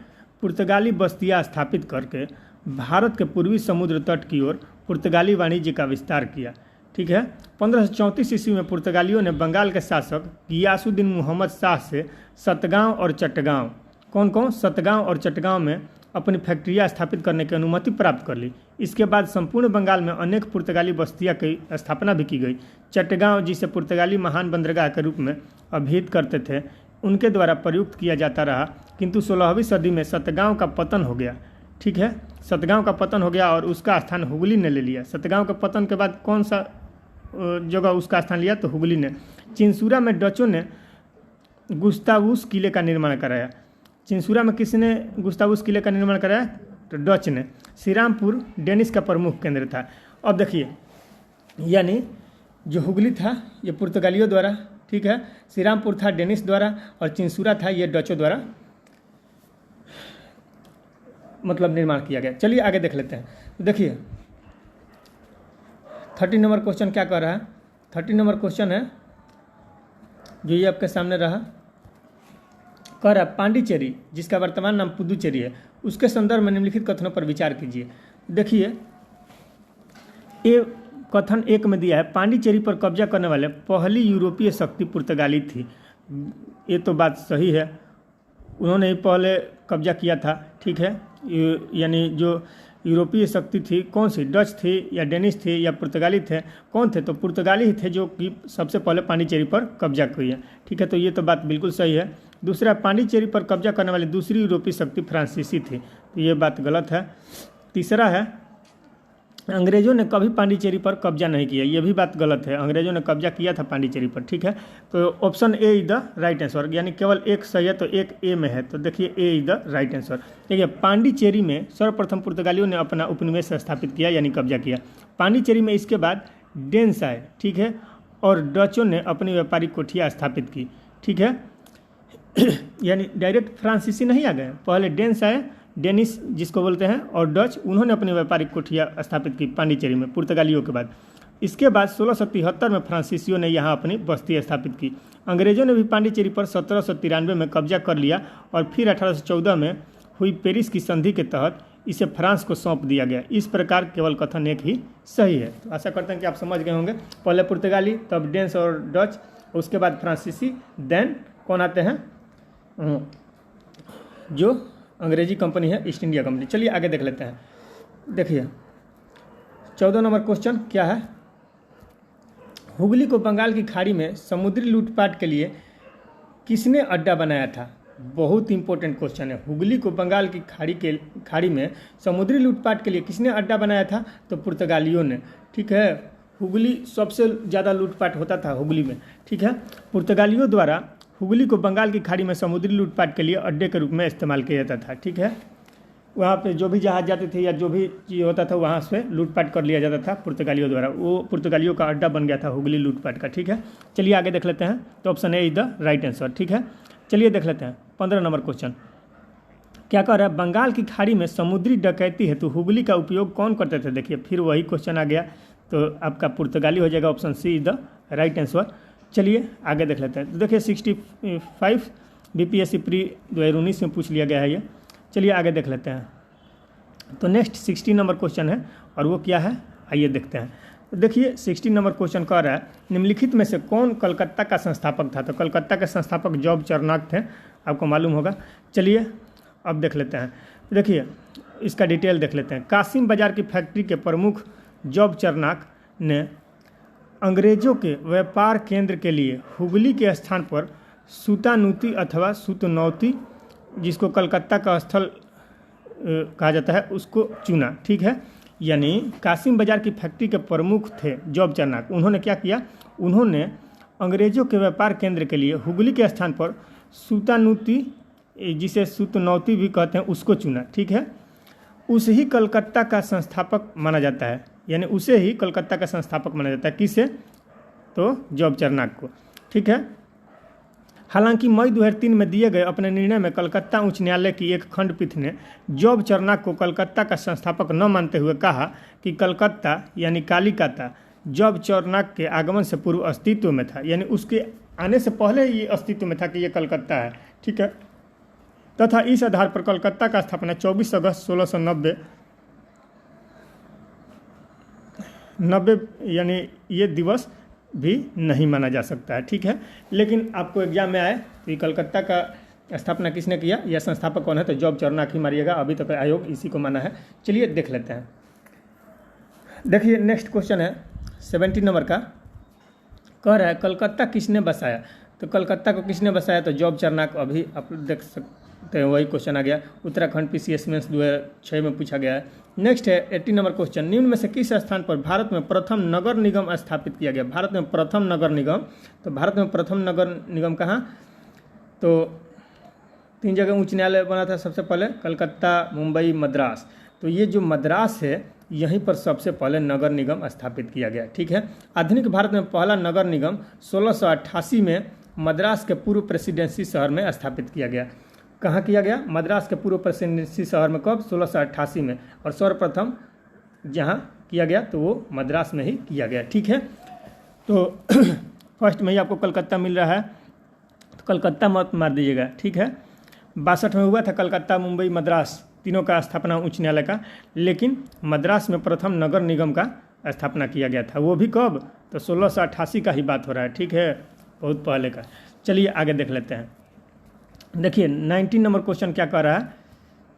पुर्तगाली बस्तियाँ स्थापित करके भारत के पूर्वी समुद्र तट की ओर पुर्तगाली वाणिज्य का विस्तार किया। ठीक है, 1534 ईस्वी में पुर्तगालियों ने बंगाल के शासक गियासुद्दीन मोहम्मद शाह से सतगांव और चट्टगांव, कौन सतगांव और चट्टगांव में अपनी फैक्ट्रियाँ स्थापित करने की अनुमति प्राप्त कर ली। इसके बाद संपूर्ण बंगाल में अनेक पुर्तगाली बस्तियाँ की स्थापना भी की गई। चट्टगांव, जिसे पुर्तगाली महान बंदरगाह के रूप में अभिहित करते थे, उनके द्वारा प्रयुक्त किया जाता रहा, किंतु 16वीं सदी में सतगांव का पतन हो गया। ठीक है, सतगांव का पतन हो गया और उसका स्थान हुगली ने ले लिया। सतगांव के पतन के बाद कौन सा जगह उसका स्थान लिया? तो हुगली ने। चिंसूरा में डचों ने गुस्तावुस किले का निर्माण कराया। चिंसूरा में किसने गुस्तावुस किले का निर्माण कराया? तो डच ने। श्रीरामपुर डेनिश का प्रमुख केंद्र था। अब देखिए, यानी जो हुगली था ये पुर्तगालियों द्वारा, ठीक है, श्रीरामपुर था डेनिश द्वारा और चिंसूरा था ये डचों द्वारा मतलब निर्माण किया गया। चलिए आगे देख लेते हैं। तो देखिए 30 नंबर क्वेश्चन क्या कर रहा है? 30 नंबर क्वेश्चन है जो ये आपके सामने रहा, कह रहा है पांडिचेरी, जिसका वर्तमान नाम पुदुचेरी है, उसके संदर्भ में निम्नलिखित कथनों पर विचार कीजिए। देखिए, ये कथन 1 में दिया है, पांडिचेरी पर कब्जा करने वाले पहली यूरोपीय शक्ति पुर्तगाली थी। ये तो बात सही है, उन्होंने ही पहले कब्जा किया था। ठीक है, यानी जो यूरोपीय शक्ति थी कौन सी? डच थी या डेनिश थी या पुर्तगाली थे? कौन थे? तो पुर्तगाली ही थे जो कि सबसे पहले पांडिचेरी पर कब्जा किए। ठीक है, तो ये तो बात बिल्कुल सही है। दूसरा, पांडिचेरी पर कब्जा करने वाली दूसरी यूरोपीय शक्ति फ्रांसीसी थी, तो ये बात गलत है। तीसरा है, अंग्रेजों ने कभी पांडिचेरी पर कब्जा नहीं किया, ये भी बात गलत है। अंग्रेजों ने कब्जा किया था पांडिचेरी पर। ठीक है, तो option A is the right answer, यानी केवल एक सही है तो एक ए में है, तो देखिए ए इज द राइट आंसर। देखिए, पांडिचेरी में सर्वप्रथम पुर्तगालियों ने अपना उपनिवेश स्थापित किया यानी कब्जा किया। पांडिचेरी में इसके बाद डेन्स आए, ठीक है, और डचों ने अपनी व्यापारिक कोठियाँ स्थापित की। ठीक है, यानी डायरेक्ट फ्रांसीसी नहीं आ गए, पहले डेन्स आए, डेनिश जिसको बोलते हैं, और डच, उन्होंने अपनी व्यापारिक कोठियाँ स्थापित की पांडिचेरी में पुर्तगालियों के बाद। इसके बाद 1673 में फ्रांसीसियों ने यहाँ अपनी बस्ती स्थापित की। अंग्रेजों ने भी पांडिचेरी पर 1793 में कब्जा कर लिया और फिर 1814 में हुई पेरिस की संधि के तहत इसे फ्रांस को सौंप दिया गया। इस प्रकार केवल कथन एक ही सही है। तो आशा करते हैं कि आप समझ गए होंगे, पहले पुर्तगाली, तब डेन्स और डच, उसके बाद फ्रांसीसी, देन कौन आते हैं? जो अंग्रेजी कंपनी है ईस्ट इंडिया कंपनी। चलिए आगे देख लेते हैं। देखिए 14 नंबर क्वेश्चन क्या है? हुगली को बंगाल की खाड़ी में समुद्री लूटपाट के लिए किसने अड्डा बनाया था? बहुत इंपॉर्टेंट क्वेश्चन है। हुगली को बंगाल की खाड़ी में समुद्री लूटपाट के लिए किसने अड्डा बनाया था? तो पुर्तगालियों ने। ठीक है, हुगली सबसे ज़्यादा लूटपाट होता था हुगली में। ठीक है, पुर्तगालियों द्वारा हुगली को बंगाल की खाड़ी में समुद्री लूटपाट के लिए अड्डे के रूप में इस्तेमाल किया जाता था। ठीक है, वहाँ पे जो भी जहाज जाते थे या जो भी चीज़ होता था वहाँ से लूटपाट कर लिया जाता था पुर्तगालियों द्वारा। वो पुर्तगालियों का अड्डा बन गया था हुगली लूटपाट का। ठीक है, चलिए आगे देख लेते हैं। तो option A is the right answer. ठीक है, चलिए देख लेते हैं 15 नंबर क्वेश्चन क्या कह रहा है? बंगाल की खाड़ी में समुद्री डकैती हेतु हुगली का उपयोग कौन करते थे? देखिए फिर वही क्वेश्चन आ गया, तो आपका पुर्तगाली हो जाएगा। Option C is the right answer. चलिए आगे देख लेते हैं। तो देखिए 65 बीपीएससी प्री 2019 में पूछ लिया गया है ये। चलिए आगे देख लेते हैं। तो नेक्स्ट 60 नंबर क्वेश्चन है और वो क्या है, आइए देखते हैं। तो देखिए 60 नंबर क्वेश्चन कह रहा है निम्नलिखित में से कौन कलकत्ता का संस्थापक था? तो कलकत्ता के संस्थापक जॉब चरनाक थे, आपको मालूम होगा। चलिए अब देख लेते हैं। देखिए इसका डिटेल देख लेते हैं। कासिम बाजार की फैक्ट्री के प्रमुख जॉब चरनाक ने अंग्रेजों के व्यापार केंद्र के लिए हुगली के स्थान पर सूतानूती अथवा सूतनौती, जिसको कलकत्ता का स्थल कहा जाता है, उसको चुना। ठीक है, यानी कासिम बाजार की फैक्ट्री के प्रमुख थे जॉब चरनाक। उन्होंने क्या किया? उन्होंने अंग्रेजों के व्यापार केंद्र के लिए हुगली के स्थान पर सूतानूती, जिसे सूतनौती भी कहते हैं, उसको चुना। ठीक है, उसे ही कलकत्ता का संस्थापक माना जाता है, यानी उसे ही कलकत्ता का संस्थापक माना जाता है। किसे? तो जॉब चरनाक को। ठीक है, हालांकि मई 2003 में दिए गए अपने निर्णय में कलकत्ता उच्च न्यायालय की एक खंडपीठ ने जॉब चरनाक को कलकत्ता का संस्थापक न मानते हुए कहा कि कलकत्ता यानी कालिकाता जॉब चरनाक के आगमन से पूर्व अस्तित्व में था, यानी उसके आने से पहले ये अस्तित्व में था कि ये कलकत्ता है। ठीक है, तथा इस आधार पर कलकत्ता का स्थापना 24 अगस्त 1690 यानी ये दिवस भी नहीं माना जा सकता है। ठीक है, लेकिन आपको एग्जाम में आए तो ये कलकत्ता का स्थापना किसने किया या संस्थापक कौन है? तो जॉब चरनाक ही मारिएगा, अभी तक आयोग इसी को माना है। चलिए देख लेते हैं। देखिए नेक्स्ट क्वेश्चन है 70 नंबर का, कह रहा है कलकत्ता किसने बसाया? तो कलकत्ता को किसने बसाया? तो जॉब चरनाक। अभी आप देख सकते हैं वही क्वेश्चन आ गया, उत्तराखंड PCS मेंस 2006 में पूछा गया है। नेक्स्ट है 80 नंबर क्वेश्चन, निम्न में से किस स्थान पर भारत में प्रथम नगर निगम स्थापित किया गया? भारत में प्रथम नगर निगम। तो भारत में प्रथम नगर निगम कहाँ? तो 3 जगह उच्च न्यायालय बना था सबसे पहले, कलकत्ता, मुंबई, मद्रास। तो ये जो मद्रास है यहीं पर सबसे पहले नगर निगम स्थापित किया गया। ठीक है, आधुनिक भारत में पहला नगर निगम 1688 में मद्रास के पूर्व प्रेसिडेंसी शहर में स्थापित किया गया। कहाँ किया गया? मद्रास के पूर्व प्रेसिडेंसी शहर में। कब? 1688 में। और सर्वप्रथम जहाँ किया गया तो वो मद्रास में ही किया गया। ठीक है, तो फर्स्ट में ही आपको कलकत्ता मिल रहा है, तो कलकत्ता मत मार दीजिएगा। ठीक है, 62 में हुआ था कलकत्ता, मुंबई, मद्रास तीनों का स्थापना उच्च न्यायालय का, लेकिन मद्रास में प्रथम नगर निगम का स्थापना किया गया था। वो भी कब? तो 1688 का ही बात हो रहा है। ठीक है, बहुत पहले का। चलिए आगे देख लेते हैं। देखिए 19 नंबर क्वेश्चन क्या कह रहा है?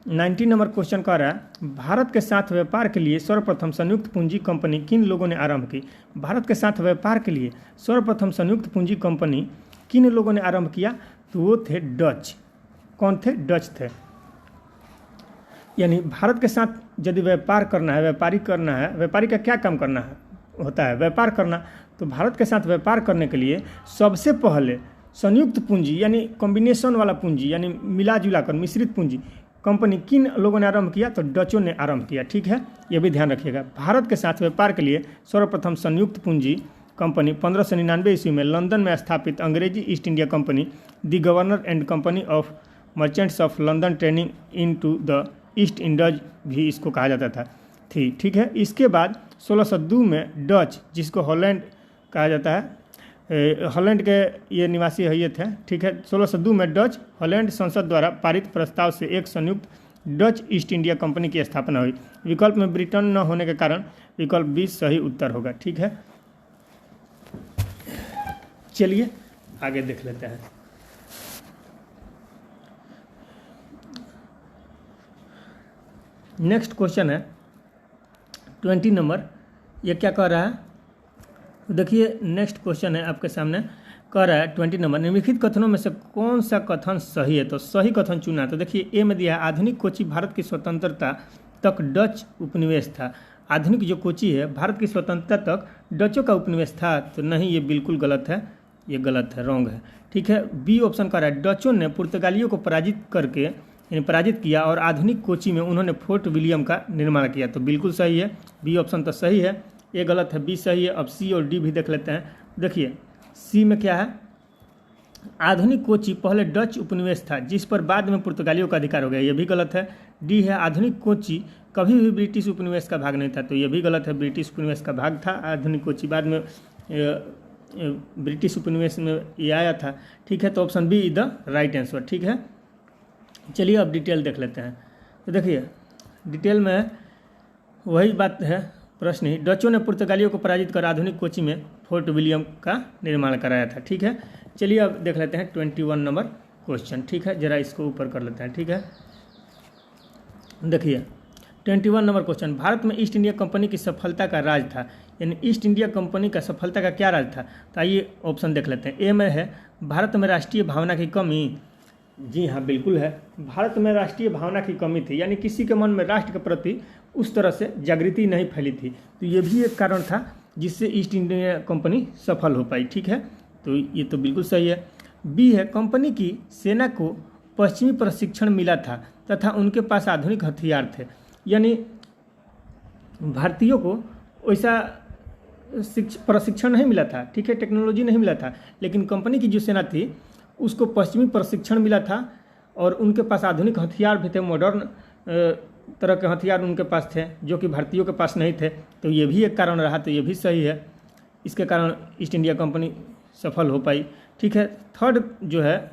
19 नंबर क्वेश्चन कह रहा है भारत के साथ व्यापार के लिए सर्वप्रथम संयुक्त पूंजी कंपनी किन लोगों ने आरंभ की? भारत के साथ व्यापार के लिए सर्वप्रथम संयुक्त पूंजी कंपनी किन लोगों ने आरंभ किया? तो वो थे डच। कौन थे? डच थे। यानी भारत के साथ यदि व्यापार करना है, व्यापारी करना है, व्यापारी का क्या काम करना है होता है? व्यापार करना। तो भारत के साथ व्यापार करने के लिए सबसे पहले संयुक्त पूंजी यानी कॉम्बिनेशन वाला पूंजी यानी मिला जुला कर मिश्रित पूंजी कंपनी किन लोगों ने आरंभ किया? तो डचों ने आरंभ किया। ठीक है, ये भी ध्यान रखिएगा। भारत के साथ व्यापार के लिए सर्वप्रथम संयुक्त पूंजी कंपनी 1599 ईस्वी में लंदन में स्थापित अंग्रेजी East India Company the governor and company of merchants of London training into the East Indies भी इसको कहा जाता था थी। ठीक है, इसके बाद 1602 में डच, जिसको हॉलैंड कहा जाता है, हॉलैंड के ये निवासी है ये थे। ठीक है, 1602 में डच हॉलैंड संसद द्वारा पारित प्रस्ताव से एक संयुक्त डच ईस्ट इंडिया कंपनी की स्थापना हुई। विकल्प में ब्रिटेन न होने के कारण विकल्प 20 सही उत्तर होगा। ठीक है, चलिए आगे देख लेते हैं। नेक्स्ट क्वेश्चन है 20 नंबर, ये क्या कह रहा है? देखिए नेक्स्ट क्वेश्चन है आपके सामने, कह रहा है 20 नंबर, निम्नलिखित कथनों में से कौन सा कथन सही है? तो सही कथन चुना। तो देखिए ए में दिया है आधुनिक कोची भारत की स्वतंत्रता तक डच उपनिवेश था। आधुनिक जो कोची है भारत की स्वतंत्रता तक डचों का उपनिवेश था। तो नहीं, ये बिल्कुल गलत है, ये गलत है, रॉन्ग है। ठीक है, बी ऑप्शन कह रहा है डचों ने पुर्तगालियों को पराजित करके यानी पराजित किया और आधुनिक कोची में उन्होंने फोर्ट विलियम का निर्माण किया। तो बिल्कुल सही है, बी ऑप्शन तो सही है, ये गलत है, बी सही है। अब सी और डी भी देख लेते हैं। देखिए सी में क्या है, आधुनिक कोची पहले डच उपनिवेश था जिस पर बाद में पुर्तगालियों का अधिकार हो गया, ये भी गलत है। डी है आधुनिक कोची कभी भी ब्रिटिश उपनिवेश का भाग नहीं था। तो ये भी गलत है, ब्रिटिश उपनिवेश का भाग था आधुनिक कोची, बाद में ब्रिटिश उपनिवेश में ये आया था। ठीक है, तो option B is the right answer. ठीक है, चलिए अब डिटेल देख लेते हैं। तो देखिए डिटेल में वही बात है, प्रश्न ही, डचों ने पुर्तगालियों को पराजित कर आधुनिक कोची में फोर्ट विलियम का निर्माण कराया था। ठीक है, चलिए अब देख लेते हैं 21 नंबर क्वेश्चन। ठीक है, जरा इसको ऊपर कर लेते हैं। ठीक है, देखिए 21 नंबर क्वेश्चन, भारत में ईस्ट इंडिया कंपनी की सफलता का राज था, यानी ईस्ट इंडिया कंपनी का सफलता का क्या राज था? तो आइए ऑप्शन देख लेते हैं। ए में है भारत में राष्ट्रीय भावना की कमी। जी हाँ, बिल्कुल है, भारत में राष्ट्रीय भावना की कमी थी, यानी किसी के मन में राष्ट्र के प्रति उस तरह से जागृति नहीं फैली थी। तो ये भी एक कारण था जिससे ईस्ट इंडिया कंपनी सफल हो पाई। ठीक है, तो ये तो बिल्कुल सही है। बी है कंपनी की सेना को पश्चिमी प्रशिक्षण मिला था तथा उनके पास आधुनिक हथियार थे, यानी भारतीयों को वैसा प्रशिक्षण नहीं मिला था। ठीक है, टेक्नोलॉजी नहीं मिला था, लेकिन कंपनी की जो सेना थी उसको पश्चिमी प्रशिक्षण मिला था और उनके पास आधुनिक हथियार भी थे, मॉडर्न तरह के हथियार उनके पास थे जो कि भारतीयों के पास नहीं थे। तो ये भी एक कारण रहा, तो ये भी सही है, इसके कारण ईस्ट इंडिया कंपनी सफल हो पाई। ठीक है, थर्ड जो है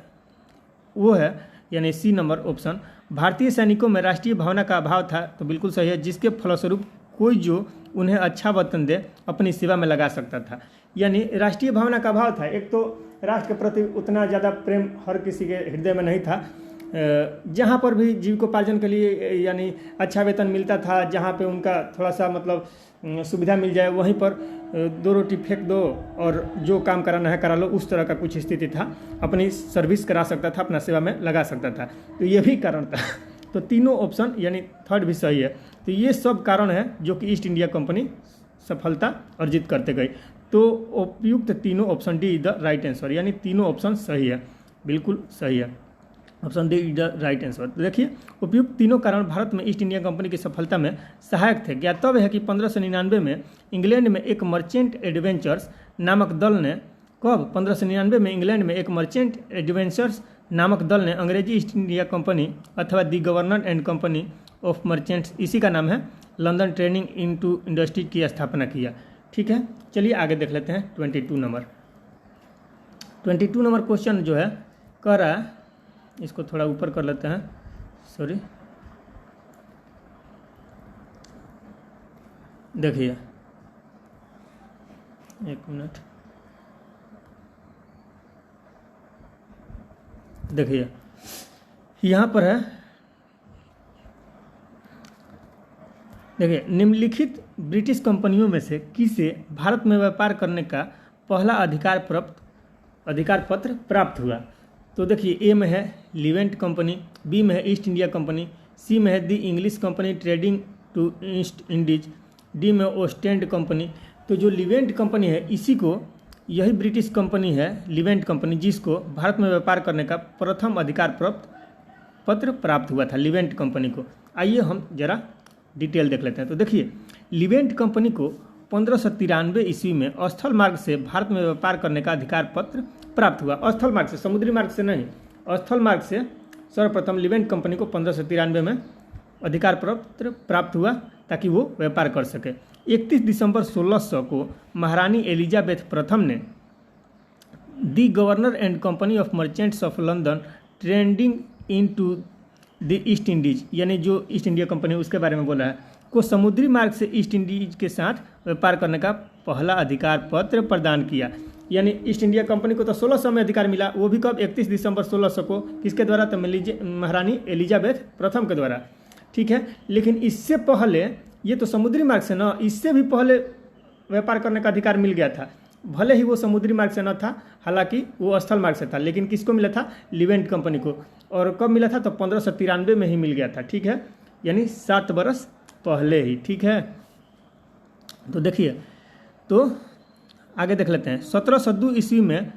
वो है यानी सी नंबर ऑप्शन, भारतीय सैनिकों में राष्ट्रीय भावना का अभाव था। तो बिल्कुल सही है, जिसके फलस्वरूप कोई जो उन्हें अच्छा वेतन दे अपनी सेवा में लगा सकता था, यानी राष्ट्रीय भावना का अभाव था। एक तो राष्ट्र के प्रति उतना ज़्यादा प्रेम हर किसी के हृदय में नहीं था। जहाँ पर भी जीविकोपार्जन के लिए यानी अच्छा वेतन मिलता था, जहाँ पे उनका थोड़ा सा मतलब सुविधा मिल जाए वहीं पर 2 रोटी फेंक दो और जो काम कराना है करा लो, उस तरह का कुछ स्थिति था। अपनी सर्विस करा सकता था, अपना सेवा में लगा सकता था, तो ये भी कारण था। तो तीनों ऑप्शन यानी थर्ड भी सही है। तो ये सब कारण है जो कि ईस्ट इंडिया कंपनी सफलता अर्जित करते गई। तो उपयुक्त तीनों option D is the right answer, यानी तीनों ऑप्शन सही है, बिल्कुल सही है, option D is the right answer. तो देखिए उपयुक्त तीनों कारण भारत में ईस्ट इंडिया कंपनी की सफलता में सहायक थे। ज्ञातव्य है कि 1599 में इंग्लैंड में एक मर्चेंट एडवेंचर्स नामक दल ने कब 1599 में इंग्लैंड में एक मर्चेंट एडवेंचर्स नामक दल ने अंग्रेजी ईस्ट इंडिया कंपनी अथवा the governor and company of merchants, इसी का नाम है, लंदन ट्रेडिंग इनटू इंडस्ट्री की स्थापना किया। ठीक है, चलिए आगे देख लेते हैं 22 नंबर। 22 नंबर क्वेश्चन जो है कह रहा है, इसको थोड़ा ऊपर कर लेते हैं, सॉरी, देखिए एक मिनट, देखिए यहाँ पर है, देखिए निम्नलिखित ब्रिटिश कंपनियों में से किसे भारत में व्यापार करने का पहला अधिकार पत्र प्राप्त हुआ? तो देखिए ए में है लिवेंट कंपनी, बी में है ईस्ट इंडिया कंपनी, सी में है the English company trading to East Indies, D में ओस्टेंड कंपनी। तो जो लिवेंट कंपनी है इसी को, यही ब्रिटिश कंपनी है लिवेंट कंपनी, जिसको भारत में व्यापार करने का प्रथम अधिकार पत्र प्राप्त हुआ था लिवेंट कंपनी को। आइए हम जरा डिटेल देख लेते हैं। तो देखिए लिवेंट कंपनी को 1593 ईस्वी में स्थल मार्ग से भारत में व्यापार करने का अधिकार पत्र प्राप्त हुआ। स्थल मार्ग से, समुद्री मार्ग से नहीं, स्थल मार्ग से सर्वप्रथम लिवेंट कंपनी को 1593 में अधिकार पत्र प्राप्त हुआ ताकि वो व्यापार कर सके। 31 दिसंबर 1600 को महारानी एलिजाबेथ प्रथम ने the governor and company of merchants of London trading into the East Indies, यानी जो ईस्ट इंडिया कंपनी उसके बारे में बोला है, को समुद्री मार्ग से ईस्ट इंडीज के साथ व्यापार करने का पहला अधिकार पत्र प्रदान किया। यानी ईस्ट इंडिया कंपनी को तो 1600 में अधिकार मिला, वो भी कब, 31 दिसंबर 1600 को, किसके द्वारा, तो महारानी एलिजाबेथ प्रथम के द्वारा। ठीक है, लेकिन इससे पहले, ये तो समुद्री मार्ग से ना, इससे भी पहले व्यापार करने का अधिकार मिल गया था, भले ही वो समुद्री मार्ग से न था, हालांकि वो स्थल मार्ग से था, लेकिन किसको मिला था? लिवेंट कंपनी को। और कब मिला था? तो 1593 में ही मिल गया था, ठीक है, यानी 7 बरस पहले ही, ठीक है। तो देखिए, तो आगे देख लेते हैं। 1702 ईस्वी में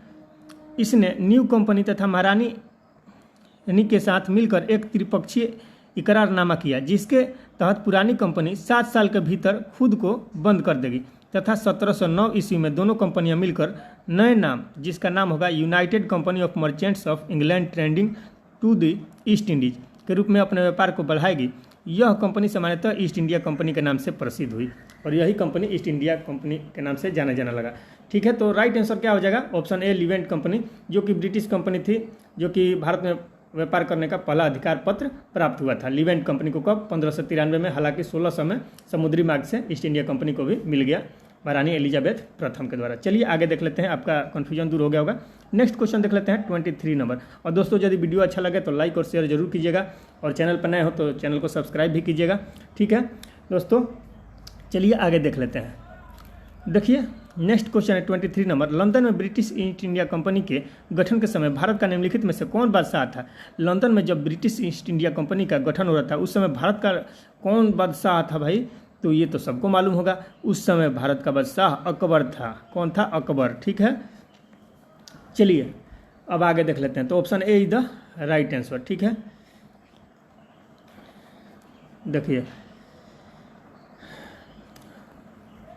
इसने न्यू कंपनी तथा महारानी के साथ मिलकर एक त्रिपक्षीय इकरारनामा किया, जिसके तहत पुरानी कंपनी 7 साल के भीतर खुद को बंद कर देगी, तथा 1709 ईस्वी में दोनों कंपनियां मिलकर नए नाम, जिसका नाम होगा united company of merchants of England trading to the East Indies के रूप में अपने व्यापार को बढ़ाएगी। यह कंपनी सामान्यतः ईस्ट इंडिया कंपनी के नाम से प्रसिद्ध हुई और यही कंपनी ईस्ट इंडिया कंपनी के नाम से जाना जाना लगा, ठीक है। तो राइट आंसर क्या हो जाएगा? ऑप्शन ए, लिवेंट कंपनी, जो कि ब्रिटिश कंपनी थी, जो कि भारत में व्यापार करने का पहला अधिकार पत्र प्राप्त हुआ था। लिवेंट कंपनी को कब? 1593 में, हालांकि 1600 में समुद्री मार्ग से ईस्ट इंडिया कंपनी को भी मिल गया महारानी एलिजाबेथ प्रथम के द्वारा। चलिए आगे देख लेते हैं, आपका कन्फ्यूजन दूर हो गया होगा। नेक्स्ट क्वेश्चन देख लेते हैं 23 नंबर। और दोस्तों, यदि वीडियो अच्छा लगे तो लाइक और शेयर जरूर कीजिएगा, और चैनल पर नए हो तो चैनल को सब्सक्राइब भी कीजिएगा, ठीक है दोस्तों। चलिए आगे देख लेते हैं। देखिए, नेक्स्ट क्वेश्चन है 23 नंबर। लंदन में ब्रिटिश ईस्ट इंडिया कंपनी के गठन के समय भारत का निम्नलिखित में से कौन बादशाह था? लंदन में जब ब्रिटिश ईस्ट इंडिया कंपनी का गठन हो रहा था, उस समय भारत का कौन बादशाह था भाई? तो ये तो सबको मालूम होगा, उस समय भारत का बादशाह अकबर था। कौन था? अकबर, ठीक है। चलिए अब आगे देख लेते हैं। तो option A is the right answer, ठीक है। देखिए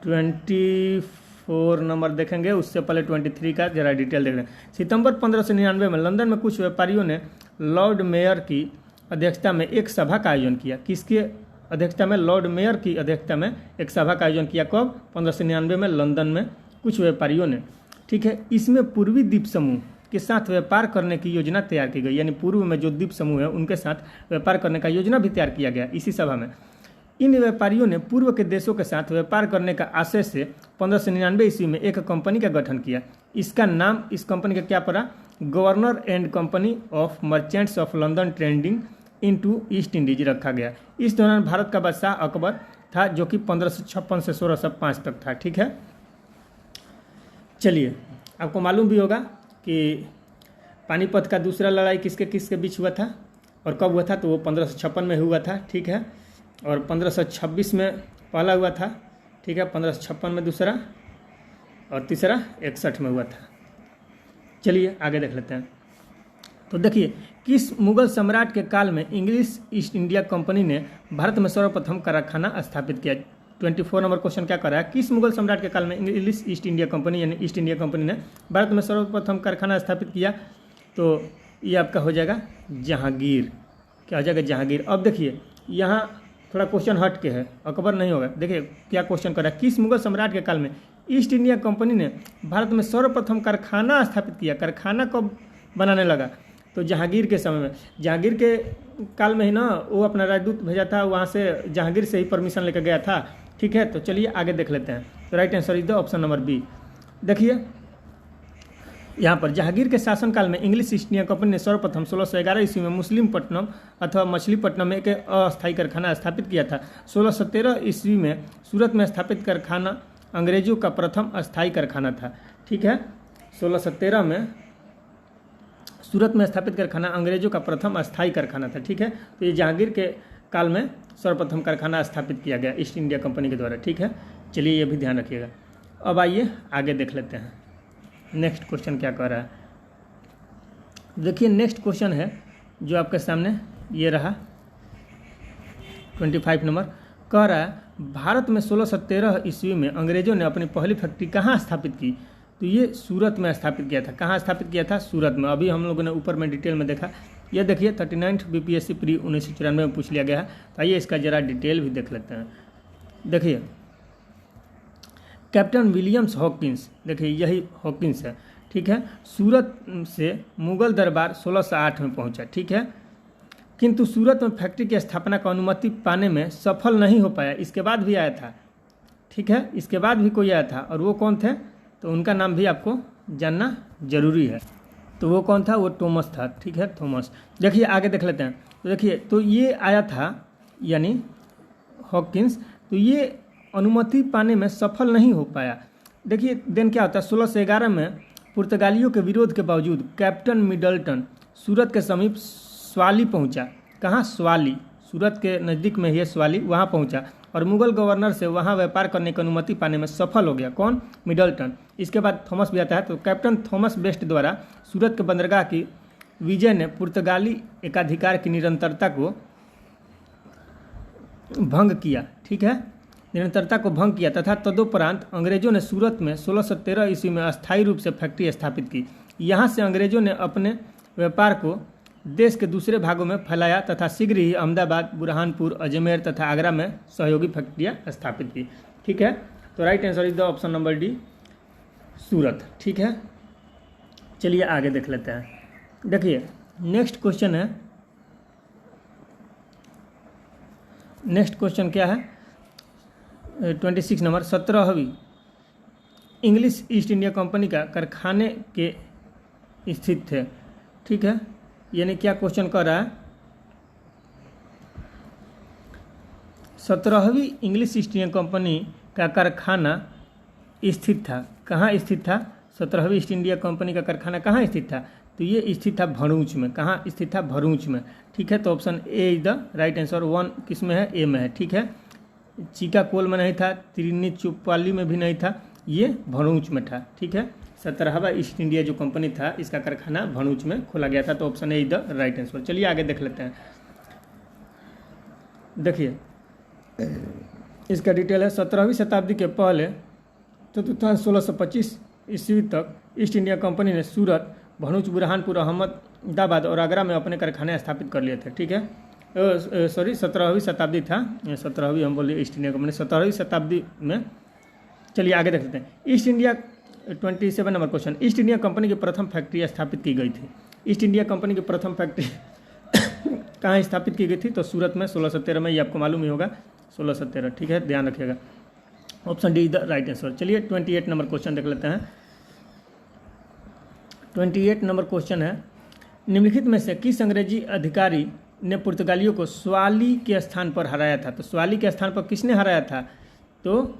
24 नंबर देखेंगे, उससे पहले 23 का जरा डिटेल देख लें। सितंबर 1599 में लंदन में कुछ व्यापारियों ने लॉर्ड मेयर की अध्यक्षता में एक सभा का आयोजन किया। किसकी अध्यक्षता में? लॉर्ड मेयर की अध्यक्षता में एक सभा का आयोजन किया। कब? 1599 में लंदन में कुछ व्यापारियों ने, ठीक है। इसमें पूर्वी द्वीप समूह के साथ व्यापार करने की योजना तैयार की गई, यानी पूर्व में जो द्वीप समूह है उनके साथ व्यापार करने का योजना भी तैयार किया गया इसी सभा में। इन व्यापारियों ने पूर्व के देशों के साथ व्यापार करने का आशय से 1599 ईस्वी में एक कंपनी का गठन किया। इसका नाम इस कंपनी का क्या पड़ा? Governor and company of merchants of London trading into east Indies रखा गया। इस दौरान भारत का बादशाह अकबर था, जो कि 1556 से 1605 तक था, ठीक है। चलिए, आपको मालूम भी होगा कि पानीपत का दूसरा लड़ाई किसके किसके बीच हुआ था और कब हुआ था? तो वो 1556 में हुआ था, ठीक है। और 1526 में पहला हुआ था, ठीक है। 1556 में दूसरा, और तीसरा 61 में हुआ था। चलिए आगे देख लेते हैं। तो देखिए, किस मुगल सम्राट के काल में इंग्लिश ईस्ट इंडिया कंपनी ने भारत में सर्वप्रथम कारखाना स्थापित किया? 24 नंबर क्वेश्चन क्या कर रहा है? किस मुगल सम्राट के काल में इंग्लिश ईस्ट इंडिया कंपनी यानी ईस्ट इंडिया कंपनी ने भारत में सर्वप्रथम कारखाना स्थापित किया? तो ये आपका हो जाएगा जहांगीर। क्या हो जाएगा? जहांगीर। अब देखिए, यहाँ थोड़ा क्वेश्चन हट के है, अकबर नहीं होगा। देखिए क्या क्वेश्चन कर रहा है, किस मुगल सम्राट के काल में ईस्ट इंडिया कंपनी ने भारत में सर्वप्रथम कारखाना स्थापित किया? कारखाना कब बनाने लगा? तो जहांगीर के समय में। जहांगीर के काल में ही ना वो अपना राजदूत भेजा था, वहाँ से जहांगीर से ही परमिशन लेकर गया था, ठीक है। तो चलिए आगे देख लेते हैं। तो right answer is the option number B. देखिए यहाँ पर जहांगीर के शासनकाल में इंग्लिश ईस्ट इंडिया कंपनी ने सर्वप्रथम 1611 ईस्वी में मुस्लिमपट्टनम अथवा मछलीपट्टनम में एक अस्थायी कारखाना स्थापित किया था। 1613 ईस्वी में सूरत में स्थापित कारखाना अंग्रेजों का प्रथम अस्थायी कारखाना था, ठीक है। 1613 में सूरत में स्थापित कारखाना अंग्रेजों का प्रथम अस्थायी कारखाना था, ठीक है। तो ये जहांगीर के काल में सर्वप्रथम कारखाना स्थापित किया गया ईस्ट इंडिया कंपनी के द्वारा, ठीक है। चलिए ये भी ध्यान रखिएगा। अब आइए आगे देख लेते हैं नेक्स्ट क्वेश्चन क्या कह रहा है। देखिए नेक्स्ट क्वेश्चन है जो आपके सामने ये रहा 25 नंबर। कह रहा है भारत में 1613 ईस्वी में अंग्रेजों ने अपनी पहली फैक्ट्री कहाँ स्थापित की? तो ये सूरत में स्थापित किया था। कहाँ स्थापित किया था? सूरत में। अभी हम लोगों ने ऊपर में डिटेल में देखा। ये देखिए 39 बीपीएससी प्री 1994 में पूछ लिया गया है। तो आइए इसका ज़रा डिटेल भी देख लेते हैं। देखिए कैप्टन विलियम्स हॉकिंस, देखिए यही हॉकिंस है, ठीक है। सूरत से मुगल दरबार 1608 में पहुंचा, ठीक है। किंतु सूरत में फैक्ट्री की स्थापना का अनुमति पाने में सफल नहीं हो पाया। इसके बाद भी आया था, ठीक है। इसके बाद भी कोई आया था और वो कौन थे? तो उनका नाम भी आपको जानना जरूरी है। तो वो कौन था? वो थॉमस था, ठीक है, थॉमस। देखिए आगे देख लेते हैं। तो देखिए तो ये आया था यानी हॉकिंस, तो ये अनुमति पाने में सफल नहीं हो पाया। देखिए देन क्या होता है, 1611 में पुर्तगालियों के विरोध के बावजूद कैप्टन मिडल्टन सूरत के समीप स्वाली पहुंचा। कहाँ? स्वाली, सूरत के नज़दीक में ही है स्वाली, वहाँ पहुंचा और मुगल गवर्नर से वहाँ व्यापार करने की अनुमति पाने में सफल हो गया। कौन? मिडल्टन। इसके बाद थॉमस भी आता है। तो कैप्टन थॉमस बेस्ट द्वारा सूरत के बंदरगाह की विजय ने पुर्तगाली एकाधिकार की निरंतरता को भंग किया। ठीक है, निरंतरता को भंग किया तथा तदुपरांत अंग्रेजों ने सूरत में 1613 ईस्वी में अस्थायी रूप से फैक्ट्री स्थापित की। यहाँ से अंग्रेजों ने अपने व्यापार को देश के दूसरे भागों में फैलाया तथा शीघ्र ही अहमदाबाद, बुरहानपुर, अजमेर तथा आगरा में सहयोगी फैक्ट्रियाँ स्थापित की। ठीक है, तो right answer is the option number D, Surat. ठीक है, चलिए आगे देख लेते हैं। देखिए नेक्स्ट क्वेश्चन है, नेक्स्ट क्वेश्चन क्या है? 26 नंबर, 17वीं इंग्लिश ईस्ट इंडिया कंपनी का कारखाने के स्थित थे। ठीक है, यानी क्या क्वेश्चन कर रहा है? 17वीं इंग्लिश ईस्ट इंडिया कंपनी का कारखाना स्थित था। कहाँ स्थित था? 17वीं ईस्ट इंडिया कंपनी का कारखाना कहाँ स्थित था? तो ये स्थित था भरूच में। कहाँ स्थित था? भरूच में। ठीक है, तो option A is the right answer. 1 किस में है? ए में है। ठीक है, चिकाकोल में नहीं था, तिरुनेलवेली में भी नहीं था, ये भरूच में था। ठीक है, 17वां ईस्ट इंडिया जो कंपनी था इसका कारखाना भरूच में खोला गया था। तो option A is the right answer. चलिए आगे देख लेते हैं। देखिए इसका डिटेल है। 17वीं शताब्दी के पहले चतुर्थांश 1625 ईस्वी तक ईस्ट इंडिया कंपनी ने सूरत, भरूच, बुरहानपुर, अहमदाबाद और आगरा में अपने कारखाने स्थापित कर लिए थे। ठीक है, सॉरी 17वीं शताब्दी था, 17वीं हम बोले ईस्ट इंडिया कंपनी 17वीं शताब्दी में। चलिए आगे देख लेते हैं। East India 27 number question, east India company की प्रथम फैक्ट्री स्थापित की गई थी। ईस्ट इंडिया कंपनी की प्रथम फैक्ट्री कहाँ स्थापित की गई थी? तो सूरत में 1613 में, ये आपको मालूम ही होगा 1613। ठीक है, ध्यान रखिएगा। Option D is the right answer. चलिए 28 नंबर क्वेश्चन देख लेते हैं। 28 नंबर क्वेश्चन है, निम्नलिखित में से किस अंग्रेजी अधिकारी ने पुर्तगालियों को स्वाली के स्थान पर हराया था? तो स्वाली के स्थान पर किसने हराया था? तो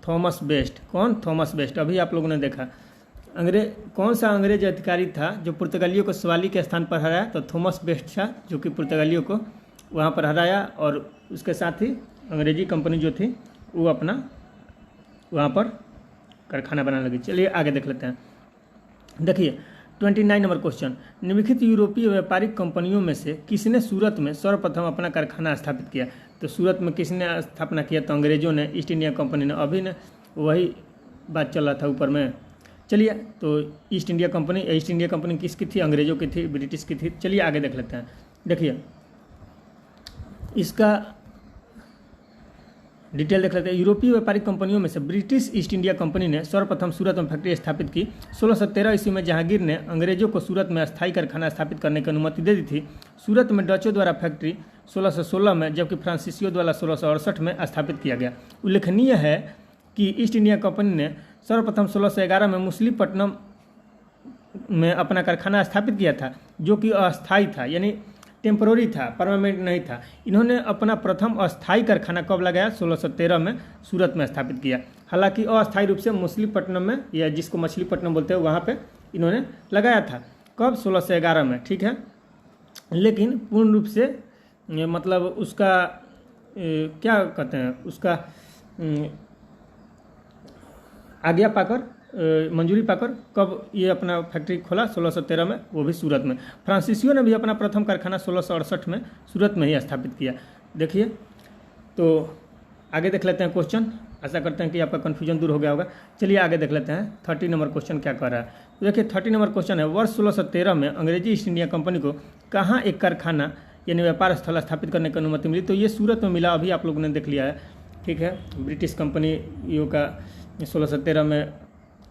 थॉमस बेस्ट। कौन? Thomas best. अभी आप लोगों ने देखा कौन सा अंग्रेज अधिकारी था जो पुर्तगालियों को स्वाली के स्थान पर हराया? तो थॉमस बेस्ट था, जो कि पुर्तगालियों को वहाँ पर हराया और उसके साथ ही अंग्रेजी कंपनी जो थी वो अपना वहाँ पर कारखाना बनाने लगी। चलिए आगे देख लेते हैं। देखिए 29 नंबर क्वेश्चन, निम्नलिखित यूरोपीय व्यापारिक कंपनियों में से किसने सूरत में सर्वप्रथम अपना कारखाना स्थापित किया? तो सूरत में किसने स्थापना किया? तो अंग्रेजों ने, ईस्ट इंडिया कंपनी ने। अभी ने वही बात चल रहा था ऊपर में। चलिए, तो ईस्ट इंडिया कंपनी किसकी थी? अंग्रेजों की थी, ब्रिटिश की थी। चलिए आगे देख लेते हैं। देखिए इसका डिटेल देख लेते हैं। यूरोपीय व्यापारिक कंपनियों में से ब्रिटिश ईस्ट इंडिया कंपनी ने सर्वप्रथम सूरत में फैक्ट्री स्थापित की। 1613 ईस्वी में जहांगीर ने अंग्रेजों को सूरत में अस्थायी कारखाना स्थापित करने की अनुमति दे दी थी। सूरत में डचों द्वारा फैक्ट्री 1616 में, जबकि फ्रांसीसियों द्वारा 1668 में स्थापित किया गया। उल्लेखनीय है कि ईस्ट इंडिया कंपनी ने सर्वप्रथम 1611 में मछलीपट्टनम में अपना कारखाना स्थापित किया था, जो कि अस्थायी था, यानी टेम्पररी था, परमानेंट नहीं था। इन्होंने अपना प्रथम अस्थायी कारखाना कब लगाया? 1613 में सूरत में स्थापित किया। हालांकि अस्थायी रूप से मछलीपट्टनम में, या जिसको मछलीपट्टनम बोलते हैं, वहाँ पे इन्होंने लगाया था। कब? 1611 में। ठीक है, लेकिन पूर्ण रूप से मतलब उसका क्या कहते हैं, उसका आज्ञा पाकर, मंजूरी पाकर कब ये अपना फैक्ट्री खोला? 1613 में, वो भी सूरत में। फ्रांसीसियों ने भी अपना प्रथम कारखाना 1668 में सूरत में ही स्थापित किया। देखिए, तो आगे देख लेते हैं क्वेश्चन। आशा करते हैं कि आपका कन्फ्यूजन दूर हो गया होगा। चलिए आगे देख लेते हैं। 30 नंबर क्वेश्चन क्या कह रहा है। तो देखिए 30 नंबर क्वेश्चन है, वर्ष 1613 में अंग्रेजी ईस्ट इंडिया कंपनी को कहाँ एक कारखाना यानी व्यापार स्थल स्थापित करने की अनुमति मिली? तो ये सूरत में मिला, अभी आप लोगों ने देख लिया है। ठीक है, ब्रिटिश कंपनियों का 1613 में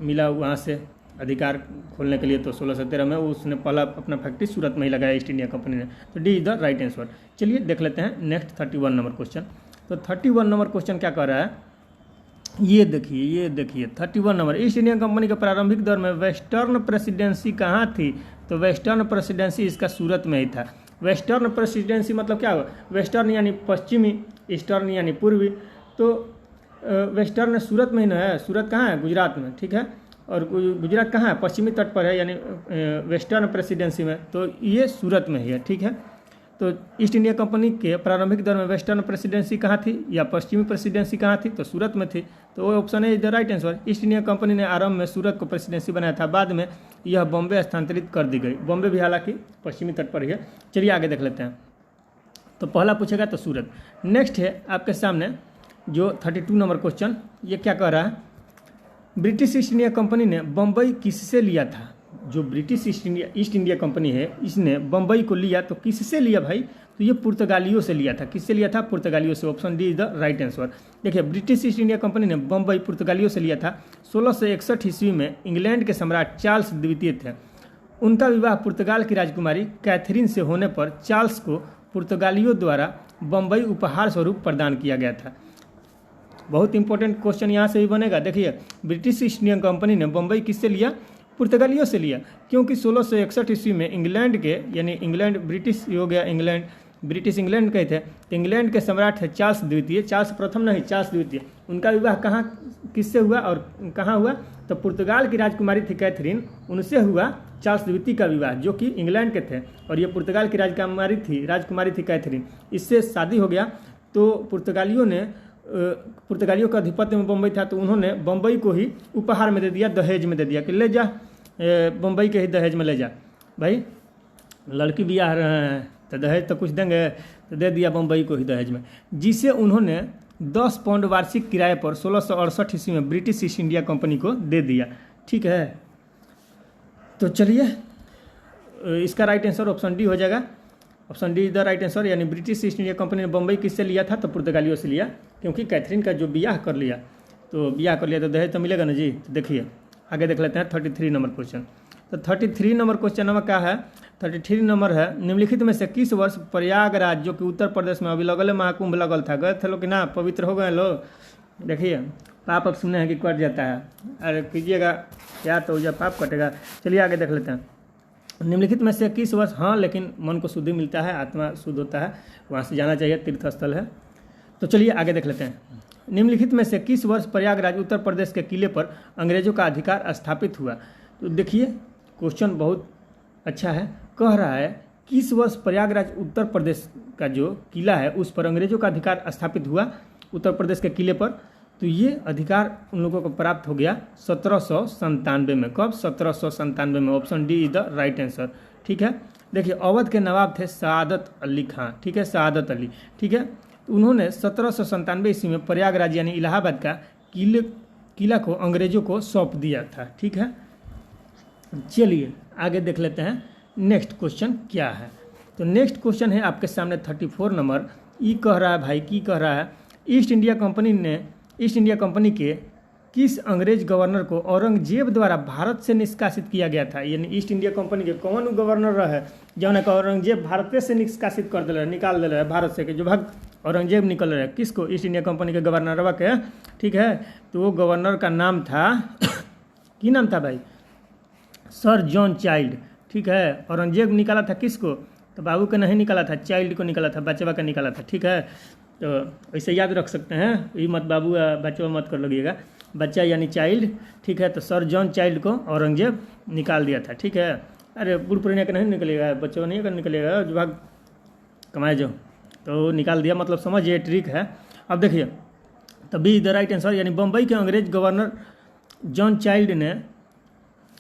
मिला वहाँ से अधिकार खोलने के लिए। तो 1613 में उसने पहला अपना फैक्ट्री सूरत में ही लगाया ईस्ट इंडिया कंपनी ने। तो D is the right answer. चलिए देख लेते हैं नेक्स्ट 31 नंबर क्वेश्चन। तो 31 नंबर क्वेश्चन क्या कह रहा है, ये देखिए 31 नंबर, ईस्ट इंडिया कंपनी के प्रारंभिक दौर में वेस्टर्न प्रेसिडेंसी कहाँ थी? तो वेस्टर्न प्रेसिडेंसी इसका सूरत में ही था। वेस्टर्न प्रेसिडेंसी मतलब क्या हुआ? वेस्टर्न यानी पश्चिमी, ईस्टर्न यानी पूर्वी। तो वेस्टर्न सूरत में ही ना है, सूरत कहाँ है, गुजरात में, ठीक है। और गुजरात कहाँ है, पश्चिमी तट पर है, यानी वेस्टर्न प्रेसिडेंसी में, तो ये सूरत में ही है, ठीक है। तो ईस्ट इंडिया कंपनी के प्रारंभिक दौर में वेस्टर्न प्रेसिडेंसी कहाँ थी या पश्चिमी प्रेसिडेंसी कहाँ थी, तो सूरत में थी, तो वो ऑप्शन है is the right answer. East India company ने आरंभ में सूरत को प्रेसिडेंसी बनाया था, बाद में यह बॉम्बे स्थानांतरित कर दी गई। बॉम्बे भी हालांकि पश्चिमी तट पर ही है। चलिए आगे देख लेते हैं। तो पहला पूछेगा तो सूरत। नेक्स्ट है आपके सामने जो 32 नंबर क्वेश्चन, ये क्या कह रहा है, ब्रिटिश ईस्ट इंडिया कंपनी ने बम्बई किससे लिया था। जो ब्रिटिश ईस्ट इंडिया कंपनी है, इसने बम्बई को लिया तो किससे लिया भाई, तो ये पुर्तगालियों से लिया था। किससे लिया था, पुर्तगालियों से। Option D is the right answer. देखिए, ब्रिटिश ईस्ट इंडिया कंपनी ने बम्बई पुर्तगालियों से लिया था। 1661 ईस्वी में इंग्लैंड के सम्राट चार्ल्स द्वितीय थे। उनका विवाह पुर्तगाल की राजकुमारी कैथरीन से होने पर चार्ल्स को पुर्तगालियों द्वारा बम्बई उपहार स्वरूप प्रदान किया गया था। बहुत इंपॉर्टेंट क्वेश्चन यहाँ से भी बनेगा। देखिए, ब्रिटिश ईस्ट इंडिया कंपनी ने बम्बई किससे लिया, पुर्तगालियों से लिया, क्योंकि 1661 ईस्वी में इंग्लैंड के, यानी इंग्लैंड ब्रिटिश हो गया, इंग्लैंड ब्रिटिश इंग्लैंड के थे, तो इंग्लैंड के सम्राट थे चार्ल्स द्वितीय, चार्ल्स प्रथम नहीं, चार्ल्स द्वितीय। उनका विवाह कहाँ किससे हुआ और कहाँ हुआ, तो पुर्तगाल की राजकुमारी थी कैथरीन, उनसे हुआ चार्ल्स द्वितीय का विवाह, जो कि इंग्लैंड के थे, और ये पुर्तगाल की राजकुमारी थी कैथरीन। इससे शादी हो गया। तो पुर्तगालियों का आधिपत्य में बम्बई था, तो उन्होंने बम्बई को ही उपहार में दे दिया, दहेज में दे दिया कि ले जा, बम्बई के ही दहेज में ले जा भाई, लड़की ब्याह रहे हैं तो दहेज तो कुछ देंगे, तो दे दिया बम्बई को ही दहेज में, जिसे उन्होंने 10 पाउंड वार्षिक किराए पर 1668 ईस्वी में ब्रिटिश ईस्ट इंडिया कंपनी को दे दिया, ठीक है। तो चलिए, इसका राइट आंसर ऑप्शन डी हो जाएगा। Option D is the right answer, यानी ब्रिटिश ईस्ट इंडिया कंपनी ने बम्बई किससे लिया था, तो पुर्तगालियों से लिया, क्योंकि कैथरीन का जो ब्याह कर लिया तो दहेज तो मिलेगा ना जी। तो देखिए आगे देख लेते हैं 33 नंबर क्वेश्चन। तो 33 नंबर क्वेश्चन नंबर क्या है, 33 नंबर है, निम्नलिखित में से किस वर्ष प्रयागराज, जो कि उत्तर प्रदेश में अभी लगल महाकुंभ लगल था, गए थे लोग कि ना, पवित्र हो गए लोग। देखिए, पाप अब सुने हैं कि कट जाता है, अरे कीजिएगा क्या तो जब पाप कटेगा। चलिए आगे देख लेते हैं। निम्नलिखित में से किस वर्ष, हाँ लेकिन मन को शुद्धि मिलता है, आत्मा शुद्ध होता है, वहाँ से जाना चाहिए, तीर्थ स्थल है। तो चलिए आगे देख लेते हैं। निम्नलिखित में से किस वर्ष प्रयागराज उत्तर प्रदेश के किले पर अंग्रेजों का अधिकार स्थापित हुआ। तो देखिए, क्वेश्चन बहुत अच्छा है, कह रहा है किस वर्ष प्रयागराज उत्तर प्रदेश का जो किला है उस पर अंग्रेजों का अधिकार स्थापित हुआ, उत्तर प्रदेश के किले पर। तो ये अधिकार उन लोगों को प्राप्त हो गया 1797 में। कब, 1797 में। Option D is the right answer, ठीक है। देखिए, अवध के नवाब थे सआदत अली खां, ठीक है, सआदत अली, ठीक है। उन्होंने 1797 ईस्वी में प्रयागराज यानी इलाहाबाद का किला को अंग्रेजों को सौंप दिया था, ठीक है। चलिए आगे देख लेते हैं नेक्स्ट क्वेश्चन क्या है। तो नेक्स्ट क्वेश्चन है आपके सामने 34 नंबर। ये कह रहा है भाई, की कह रहा है, ईस्ट इंडिया कंपनी के किस अंग्रेज गवर्नर को औरंगजेब द्वारा भारत से निष्कासित किया गया था। यानी ईस्ट इंडिया कंपनी के कौन गवर्नर रहे जौन का औरंगजेब भारत से निष्कासित कर दिल, निकाल दिल भारत से, जो भाग औरंगजेब निकल रहे, किसको, ईस्ट इंडिया कंपनी के गवर्नर के, ठीक है। तो वो गवर्नर का नाम था की नाम था भाई, सर जॉन चाइल्ड, ठीक है। औरंगजेब निकाला था किसको, तो बाबू का नहीं निकाला था, चाइल्ड को निकाला था, बचवा का निकाला था, ठीक है। तो ऐसे याद रख सकते हैं, ये मत बाबू या बचवा मत कर लगिएगा, बच्चा यानी चाइल्ड, ठीक है। तो सर जॉन चाइल्ड को औरंगजेब निकाल दिया था, ठीक है। अरे बूढ़ पुराने का नहीं निकलेगा, बच्चों नहीं का निकलेगा, जो भाग कमाए जो, तो निकाल दिया, मतलब समझिए ट्रिक है। अब देखिए, तो बी द राइट आंसर, यानी बम्बई के अंग्रेज गवर्नर जॉन चाइल्ड ने,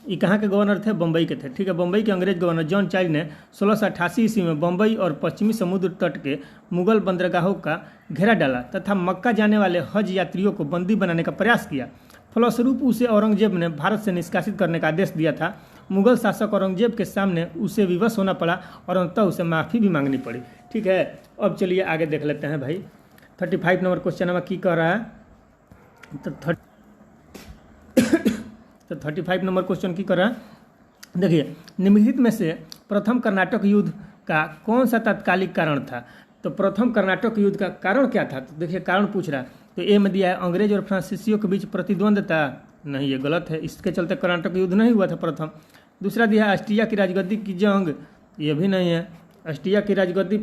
ये कहाँ के गवर्नर थे, बम्बई के थे, ठीक है। बम्बई के अंग्रेज गवर्नर जॉन चाइल्ड ने 1688 ईस्वी में बम्बई और पश्चिमी समुद्र तट के मुगल बंदरगाहों का घेरा डाला तथा मक्का जाने वाले हज यात्रियों को बंदी बनाने का प्रयास किया। फलस्वरूप उसे औरंगजेब ने भारत से निष्कासित करने का आदेश दिया था। मुगल शासक औरंगजेब के सामने उसे विवश होना पड़ा और अंततः उसे माफ़ी भी मांगनी पड़ी, ठीक है। अब चलिए आगे देख लेते हैं भाई। 35 नंबर क्वेश्चन नंबर की कह रहा है, तो 35 नंबर क्वेश्चन की कर रहा है। देखिए, निम्नलिखित में से प्रथम कर्नाटक युद्ध का कौन सा तात्कालिक कारण था। तो प्रथम कर्नाटक युद्ध का कारण क्या था, तो देखिए कारण पूछ रहा है। तो ए में दिया है अंग्रेज और फ्रांसीसियों के बीच प्रतिद्वंद्विता, नहीं ये गलत है, इसके चलते कर्नाटक युद्ध नहीं हुआ था प्रथम। दूसरा दिया है ऑस्ट्रिया की राजगद्दी की जंग, ये भी नहीं है, ऑस्ट्रिया की राजगद्दी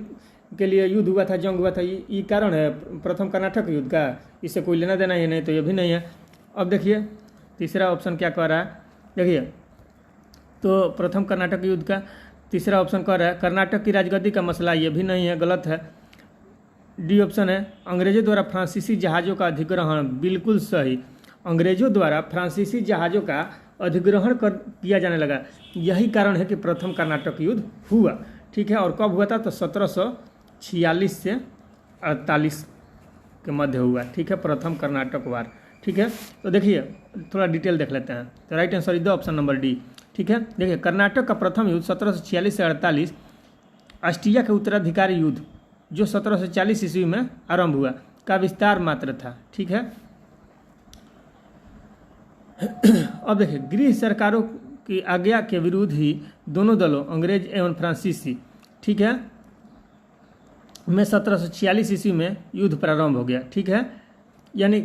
के लिए युद्ध हुआ था, जंग हुआ था, ये कारण है प्रथम कर्नाटक युद्ध का? इससे कोई लेना देना ही नहीं, तो ये भी नहीं है। अब देखिए तीसरा ऑप्शन क्या कह रहा है, देखिए तो प्रथम कर्नाटक युद्ध का तीसरा ऑप्शन कह रहा है कर्नाटक की राजगद्दी का मसला, ये भी नहीं है, गलत है। डी ऑप्शन है अंग्रेजों द्वारा फ्रांसीसी जहाज़ों का अधिग्रहण, बिल्कुल सही। अंग्रेजों द्वारा फ्रांसीसी जहाज़ों का अधिग्रहण किया जाने लगा, यही कारण है कि प्रथम कर्नाटक युद्ध हुआ, ठीक है। और कब हुआ था? तो 1746 से 48 के मध्य हुआ, ठीक है, प्रथम कर्नाटक वार, ठीक है। तो देखिए थोड़ा डिटेल देख लेते हैं। तो right answer is the option number D, ठीक है। देखिए कर्नाटक का प्रथम युद्ध 1746 से 48 ऑस्ट्रिया के उत्तराधिकारी युद्ध जो 1740 ईस्वी में आरंभ हुआ का विस्तार मात्र था, ठीक है। अब देखिए गृह सरकारों की आज्ञा के विरुद्ध ही दोनों दलों अंग्रेज एवं फ्रांसीसी, ठीक है, में 1746 ईस्वी में युद्ध प्रारंभ हो गया, ठीक है। यानी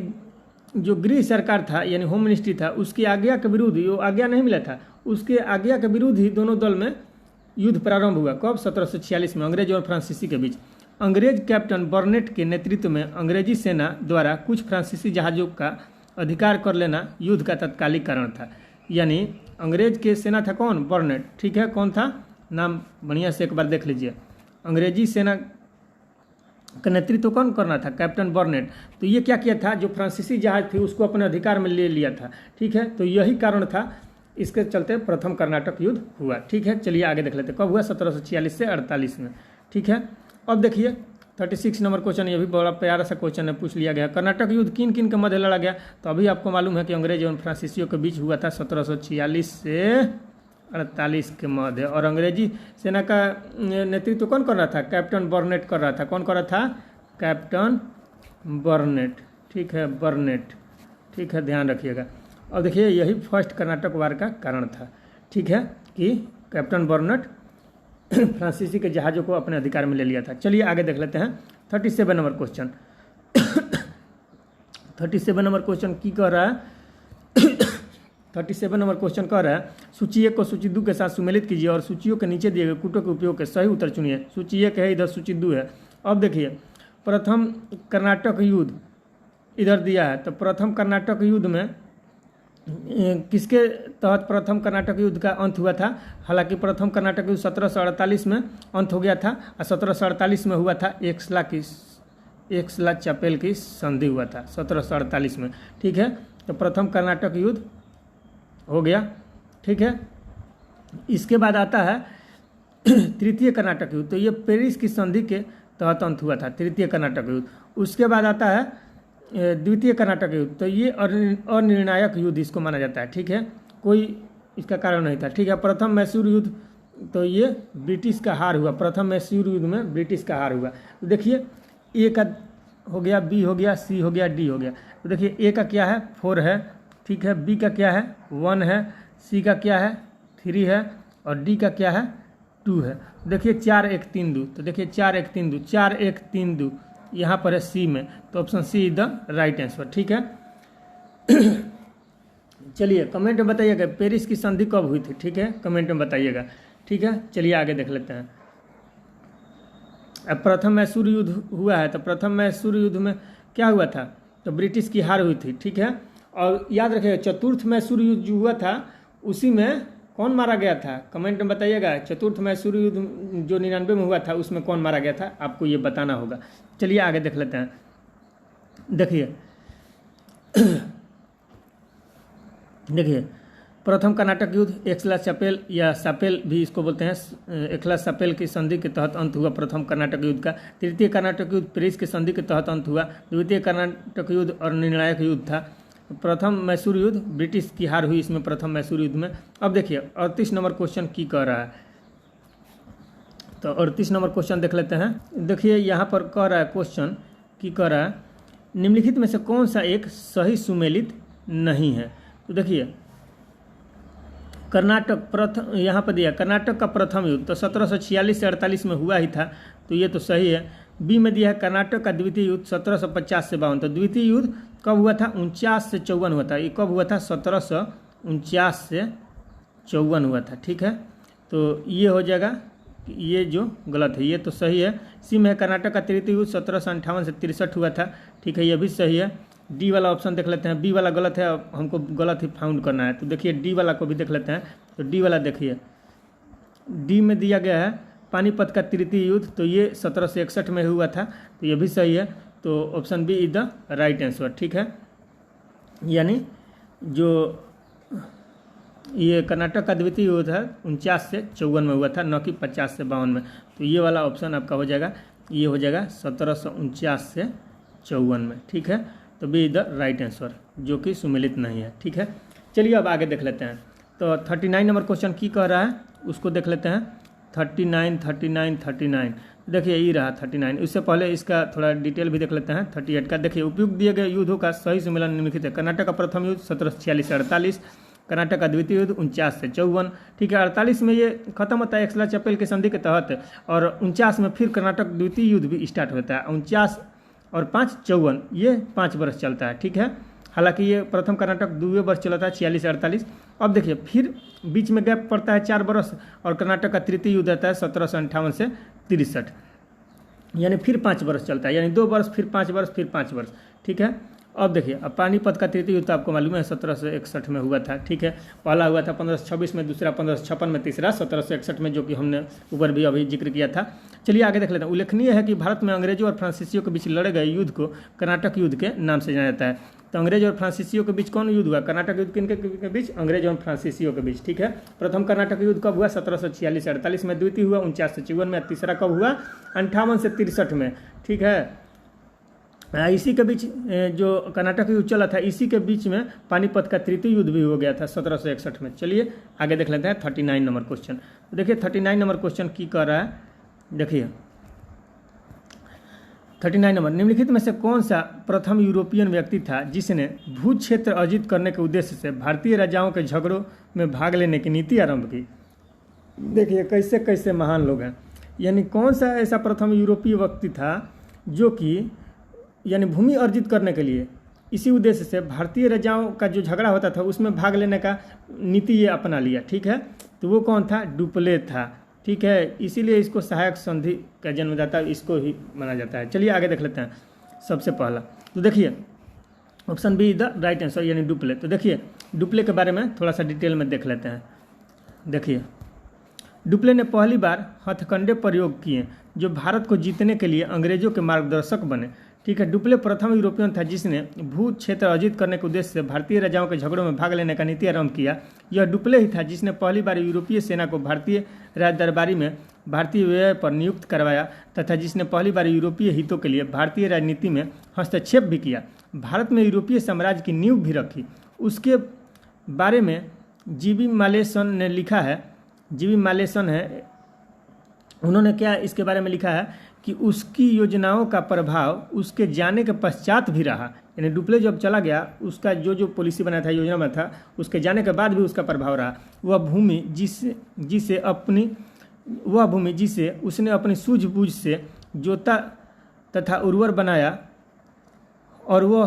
जो गृह सरकार था यानी होम मिनिस्ट्री था, उसकी आज्ञा के विरुद्ध, जो आज्ञा नहीं मिला था उसके आज्ञा के विरुद्ध ही दोनों दल में युद्ध प्रारंभ हुआ। कब? 1746 में अंग्रेज और फ्रांसीसी के बीच। अंग्रेज कैप्टन बर्नेट के नेतृत्व में अंग्रेजी सेना द्वारा कुछ फ्रांसीसी जहाज़ों का अधिकार कर लेना युद्ध का तत्कालिक कारण था। यानी अंग्रेज के सेना था कौन? बर्नेट, ठीक है। कौन था? नाम बढ़िया से एक बार देख लीजिए। अंग्रेजी सेना का नेतृत्व कौन करना था? कैप्टन बर्नेट। तो ये क्या किया था? जो फ्रांसीसी जहाज थी उसको अपने अधिकार में ले लिया था, ठीक है। तो यही कारण था, इसके चलते प्रथम कर्नाटक युद्ध हुआ, ठीक है। चलिए आगे देख लेते हैं। कब हुआ? 1746 से 48 में, ठीक है। अब देखिए 36 नंबर क्वेश्चन, ये भी बड़ा प्यारा सा क्वेश्चन है, पूछ लिया गया। कर्नाटक युद्ध किन किन के मध्य लड़ा गया? तो अभी आपको मालूम है कि अंग्रेज एवं फ्रांसीसियों के बीच हुआ था 1746 से 48 के मध्य। और अंग्रेजी सेना का नेतृत्व कौन कर रहा था? कैप्टन बर्नेट कर रहा था। कौन कर रहा था? कैप्टन बर्नेट, ठीक है, बर्नेट, ठीक है, ध्यान रखिएगा। और देखिए यही फर्स्ट कर्नाटक वार का कारण था, ठीक है, कि कैप्टन बर्नेट फ्रांसीसी के जहाज़ों को अपने अधिकार में ले लिया था। चलिए आगे देख लेते हैं 37 नंबर क्वेश्चन। 37 नंबर क्वेश्चन की कह रहा है 37 नंबर क्वेश्चन कह रहा है सूची 1 को सूची 2 के साथ सुमेलित कीजिए और सूचियों के नीचे दिए गए कूटों के उपयोग के सही उत्तर चुनिए। सूची 1 है, इधर सूची 2 है। अब देखिए प्रथम कर्नाटक युद्ध इधर दिया है, तो प्रथम कर्नाटक युद्ध में किसके तहत प्रथम कर्नाटक युद्ध का अंत हुआ था? हालांकि प्रथम कर्नाटक युद्ध 1748 में अंत हो गया था और 1748 में हुआ था एक्सला चैपेल की संधि हुआ था 1748 में, ठीक है। तो प्रथम कर्नाटक युद्ध हो गया, ठीक है। इसके बाद आता है तृतीय कर्नाटक युद्ध, तो ये पेरिस की संधि के तहत अंत हुआ था तृतीय कर्नाटक युद्ध। उसके बाद आता है द्वितीय कर्नाटक युद्ध, तो ये अनिर्णायक युद्ध इसको माना जाता है, ठीक है, कोई इसका कारण नहीं था, ठीक है। प्रथम मैसूर युद्ध, तो ये ब्रिटिश का हार हुआ, प्रथम मैसूर युद्ध में ब्रिटिश का हार हुआ। तो देखिए ए का हो गया, बी हो गया, सी हो गया, डी हो गया। तो देखिए ए का क्या है? 4 है, ठीक है। बी का क्या है? 1 है। सी का क्या है? 3 है। और डी का क्या है? 2 है। देखिए 4 1 3 2, तो देखिए 4 1 3 2, 4 1 3 2 यहाँ पर है सी में, तो option C is the right answer, ठीक है। चलिए कमेंट में बताइएगा पेरिस की संधि कब हुई थी, ठीक है, कमेंट में बताइएगा, ठीक है। चलिए आगे देख लेते हैं। अब प्रथम मैसूर युद्ध हुआ है, तो प्रथम मैसूर युद्ध में क्या हुआ था? तो ब्रिटिश की हार हुई थी, ठीक है। और याद रखिएगा चतुर्थ मैसूर युद्ध जो हुआ था उसी में कौन मारा गया था? कमेंट में बताइएगा। चतुर्थ मैसूर युद्ध जो 99 में हुआ था उसमें कौन मारा गया था? आपको ये बताना होगा। चलिए आगे देख लेते हैं। देखिए देखिए प्रथम कर्नाटक युद्ध एक्सला चैपेल या सापेल भी इसको बोलते हैं, एक्सला सापेल की संधि के तहत अंत हुआ प्रथम कर्नाटक युद्ध का। तृतीय कर्नाटक युद्ध पेरिस की संधि के तहत अंत हुआ। द्वितीय कर्नाटक युद्ध और निर्णायक युद्ध था। प्रथम मैसूर युद्ध ब्रिटिश की हार हुई इसमें, प्रथम मैसूर युद्ध में। अब देखिए 38 नंबर क्वेश्चन की कह रहा है, तो 38 नंबर क्वेश्चन देख लेते हैं। देखिए यहाँ पर कह रहा है क्वेश्चन की कह रहा है निम्नलिखित में से कौन सा एक सही सुमेलित नहीं है? तो देखिए कर्नाटक प्रथम, यहाँ पर दिया कर्नाटक का प्रथम युद्ध तो 1746 से 48 में हुआ ही था, तो ये तो सही है। बी में दिया है कर्नाटक का द्वितीय युद्ध 1750 से 52, तो द्वितीय युद्ध कब हुआ था? 49 से 54 हुआ था। ये कब हुआ था? 1749 से 54 हुआ था, ठीक है। तो ये हो जाएगा ये जो गलत है, ये तो सही है। सी में है कर्नाटक का तृतीय युद्ध 1758 से 63 हुआ था, ठीक है, ये भी सही है। डी वाला ऑप्शन देख लेते हैं, बी वाला गलत है, अब हमको गलत ही फाउंड करना है, तो देखिए डी वाला को भी देख लेते हैं। तो डी वाला देखिए, डी में दिया गया है पानीपत का तृतीय युद्ध, तो ये 1761 में हुआ था, तो ये भी सही है। तो option B is the right answer, ठीक है। यानी जो ये कर्नाटक का द्वितीय युद्ध है 49 से 54 में हुआ था, न कि 50 से 52 में। तो ये वाला ऑप्शन आपका हो जाएगा, ये हो जाएगा 1749 से 54 में, ठीक है। तो B is the right answer, जो कि सुमेलित नहीं है, ठीक है। चलिए अब आगे देख लेते हैं। तो 39 नंबर क्वेश्चन की कह रहा है उसको देख लेते हैं। 39 देखिए ये रहा 39। इससे पहले इसका थोड़ा डिटेल भी देख लेते हैं 38 का। देखिए उपयुक्त दिए गए युद्धों का सही सम्मेलन निम्नलिखित है। कर्नाटक का प्रथम युद्ध 1746 से 48, कर्नाटक का द्वितीय युद्ध 49 से 54, ठीक है। 48 में ये खत्म होता है एक्सला चपेल की संधि के तहत, और 49 में फिर कर्नाटक द्वितीय युद्ध भी स्टार्ट होता है। 49 और 5 54, ये 5 वर्ष चलता है, ठीक है। हालांकि ये प्रथम कर्नाटक द्वितीय वर्ष चला था 46 से 48। अब देखिए फिर बीच में गैप पड़ता है 4 वर्ष, और कर्नाटक का तृतीय युद्ध आता है 1758 से 63, यानी फिर 5 वर्ष चलता है, यानी 2 वर्ष फिर 5 वर्ष फिर 5 वर्ष, ठीक है। अब देखिए, अब पानीपत का तृतीय युद्ध आपको मालूम है 1761 में हुआ था, ठीक है। पहला हुआ था 1526 में, दूसरा 1556 में, तीसरा 1761 में, जो कि हमने ऊपर भी अभी जिक्र किया था। चलिए आगे देख लेते हैं। उल्लेखनीय है कि भारत में अंग्रेजों और फ्रांसीसियों के बीच लड़े गए युद्ध को कर्नाटक युद्ध के नाम से जाना जाता है। तो अंग्रेज और फ्रांसीसियों के बीच कौन युद्ध हुआ? कर्नाटक युद्ध किनके के बीच? अंग्रेज और फ्रांसीसियों के बीच, ठीक है। प्रथम कर्नाटक युद्ध कब हुआ? 1746 से 48 में, द्वितीय हुआ 49 से 54 में, तीसरा कब हुआ? 58 से 63 में, ठीक है। इसी के बीच जो कर्नाटक युद्ध चला था, इसी के बीच में पानीपत का तृतीय युद्ध भी हो गया था 1761 में। चलिए आगे देख लेते हैं 39 नंबर क्वेश्चन। तो देखिए 39 नंबर क्वेश्चन की कर रहा है, देखिए 39 नंबर, निम्नलिखित में से कौन सा प्रथम यूरोपियन व्यक्ति था जिसने भू क्षेत्र अर्जित करने के उद्देश्य से भारतीय राजाओं के झगड़ों में भाग लेने की नीति आरंभ की? देखिए कैसे कैसे महान लोग हैं। यानी कौन सा ऐसा प्रथम यूरोपीय व्यक्ति था जो कि यानी भूमि अर्जित करने के लिए इसी उद्देश्य से भारतीय राजाओं का जो झगड़ा होता था उसमें भाग लेने का नीति ये अपना लिया, ठीक है। तो वो कौन था? डुप्ले था, ठीक है। इसीलिए इसको सहायक संधि का जन्मदाता इसको ही माना जाता है। चलिए आगे देख लेते हैं। सबसे पहला तो देखिए option be the right answer, यानी डुप्ले। तो देखिए डुप्ले के बारे में थोड़ा सा डिटेल में देख लेते हैं। देखिए डुप्ले ने पहली बार हथकंडे प्रयोग किए जो भारत को जीतने के लिए अंग्रेजों के मार्गदर्शक बने, ठीक है। डुप्ले प्रथम यूरोपियन था जिसने भू क्षेत्र अर्जित करने के उद्देश्य से भारतीय राजाओं के झगड़ों में भाग लेने का नीति आरंभ किया। यह डुप्ले ही था जिसने पहली बार यूरोपीय सेना को भारतीय राज दरबारी में भारतीय व्यय पर नियुक्त करवाया तथा जिसने पहली बार यूरोपीय हितों के लिए भारतीय राजनीति में हस्तक्षेप भी किया, भारत में यूरोपीय साम्राज्य की नींव भी रखी। उसके बारे में जीबी मालेसन ने लिखा है, जीबी मालेसन है, उन्होंने क्या इसके बारे में लिखा है कि उसकी योजनाओं का प्रभाव उसके जाने के पश्चात भी रहा। यानी डुप्ले जब चला गया उसका जो पॉलिसी बनाया था, योजना में था, उसके जाने के बाद भी उसका प्रभाव रहा। वह भूमि जिसे उसने अपनी सूझबूझ से जोता तथा उर्वर बनाया और वह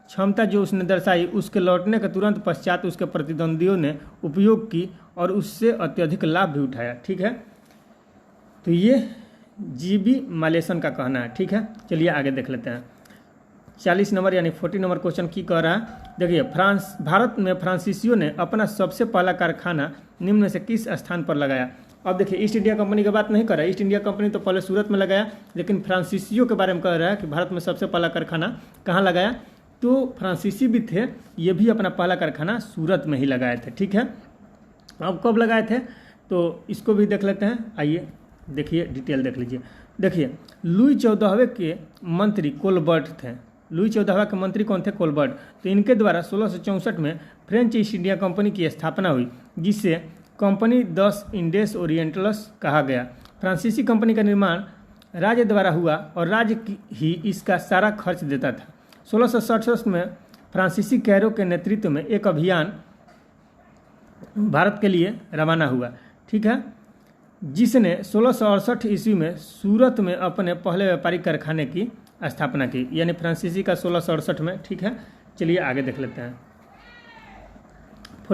क्षमता जो उसने दर्शाई उसके लौटने के तुरंत पश्चात उसके प्रतिद्वंदियों ने उपयोग की और उससे अत्यधिक लाभ भी उठाया, ठीक है। तो ये जीबी मालेसन का कहना है, ठीक है। चलिए आगे देख लेते हैं। 40 नंबर यानी 40 नंबर क्वेश्चन की कह रहा है। देखिए भारत में फ्रांसीसियों ने अपना सबसे पहला कारखाना निम्न में से किस स्थान पर लगाया? अब देखिए ईस्ट इंडिया कंपनी की बात नहीं कर रहा है, ईस्ट इंडिया कंपनी तो पहले सूरत में लगाया, लेकिन फ्रांसीसियों के बारे में कह रहा है कि भारत में सबसे पहला कारखाना कहाँ लगाया। तो फ्रांसीसी भी थे, ये भी अपना पहला कारखाना सूरत में ही लगाए थे, ठीक है। अब कब लगाए थे तो इसको भी देख लेते हैं। आइए देखिए डिटेल देख लीजिए। देखिए लुई 14वें के मंत्री कोलबर्ट थे। लुई 14वां के मंत्री कौन थे? कोलबर्ट। तो इनके द्वारा 1664 में फ्रेंच ईस्ट इंडिया कंपनी की स्थापना हुई जिसे कंपनी दस इंडेस ओरिएंटल्स कहा गया। फ्रांसीसी कंपनी का निर्माण राज्य द्वारा हुआ और राज्य ही इसका सारा खर्च देता था। 1667 में फ्रांसीसी कैरो के नेतृत्व में एक अभियान भारत के लिए रवाना हुआ, ठीक है, जिसने 1668 ईस्वी में सूरत में अपने पहले व्यापारिक कारखाने की स्थापना की। यानी फ्रांसीसी का 1668 में, ठीक है। चलिए आगे देख लेते हैं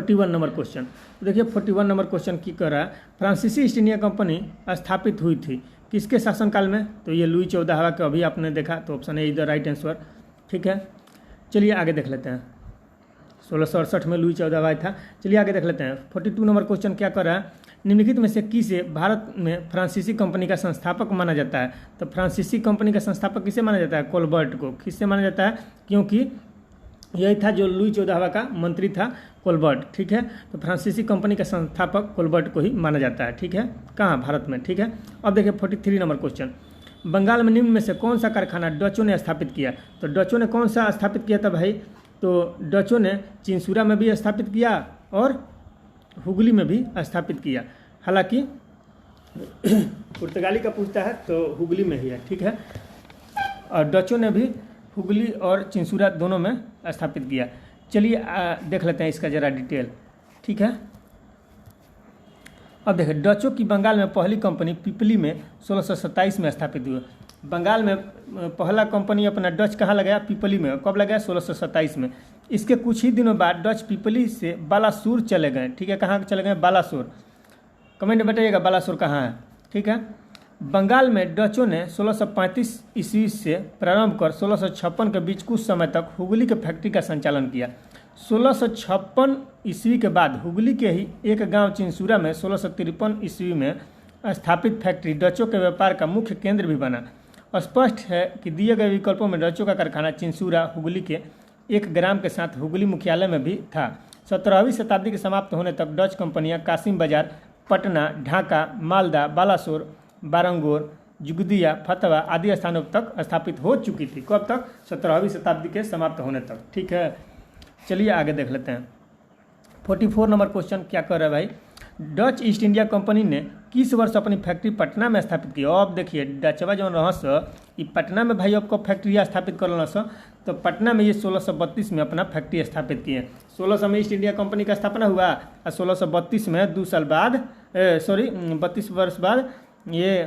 41 नंबर क्वेश्चन। तो देखिए 41 नंबर क्वेश्चन की कह रहा है, फ्रांसीसी ईस्ट इंडिया कंपनी स्थापित हुई थी किसके शासनकाल में? तो ये लुई 14वां का अभी आपने देखा, तो option A is the right answer. ठीक है, चलिए आगे देख लेते हैं। 1668 में लुई 14वां था। चलिए आगे देख लेते हैं। 42 नंबर क्वेश्चन क्या कर रहा है, निम्नलिखित में से किसे भारत में फ्रांसीसी कंपनी का संस्थापक माना जाता है? तो फ्रांसीसी कंपनी का संस्थापक किसे माना जाता है? कोलबर्ट को। किससे माना जाता है? क्योंकि यही था जो लुई 14वां का मंत्री था, कोलबर्ट। ठीक है, तो फ्रांसीसी कंपनी का संस्थापक कोलबर्ट को ही माना जाता है। ठीक है, कहाँ? भारत में। ठीक है, अब देखिए 43 नंबर क्वेश्चन, बंगाल में निम्न में से कौन सा कारखाना डचों ने स्थापित किया? तो डचों ने कौन सा स्थापित किया था भाई? तो डचों ने चिंसुरा में भी स्थापित किया और हुगली में भी स्थापित किया। हालांकि पुर्तगाली का पूछता है तो हुगली में ही है। ठीक है, और डचों ने भी हुगली और चिंसुरा दोनों में स्थापित किया। चलिए देख लेते हैं इसका ज़रा डिटेल। ठीक है, अब देखिए डचों की बंगाल में पहली कंपनी पिपली में 1627 में स्थापित हुई। बंगाल में पहला कंपनी अपना डच कहाँ लगाया? पिपली में। कब लगाया? 1627 में। इसके कुछ ही दिनों बाद डच पिपली से बालासुर चले गए। ठीक है, कहाँ चले गए? बालासुर। कमेंट में बताइएगा बालासुर कहाँ है। ठीक है, बंगाल में डचों ने 1635 ईस्वी से प्रारंभ कर 1656 के बीच कुछ समय तक हुगली के फैक्ट्री का संचालन किया। 1656 ईस्वी के बाद हुगली के ही एक गांव चिंसुरा में 1653 ईस्वी में स्थापित फैक्ट्री डचों के व्यापार का मुख्य केंद्र भी बना। स्पष्ट है कि दिए गए विकल्पों में डचों का कारखाना चिंसुरा हुगली के एक ग्राम के साथ हुगली मुख्यालय में भी था। 17वीं शताब्दी के समाप्त होने तक डच कंपनियां कासिम बाजार, पटना, ढाका, मालदा, बालासोर, बारंगोर, जुगदिया, फतवा आदि स्थानों तक स्थापित हो चुकी थी। कब तक? 17वीं शताब्दी के समाप्त होने तक। ठीक है, चलिए आगे देख लेते हैं। 44 नंबर क्वेश्चन क्या कर रहा है भाई, डच ईस्ट इंडिया कंपनी ने किस वर्ष अपनी फैक्ट्री पटना में स्थापित की? अब देखिए डचवा जो रहस ये पटना में भाई आपको फैक्ट्री स्थापित कर तो पटना में ये 1632 में अपना फैक्ट्री स्थापित किए। 1600 में ईस्ट इंडिया कंपनी का स्थापना हुआ और 1632 में 2 साल बाद 32 वर्ष बाद ये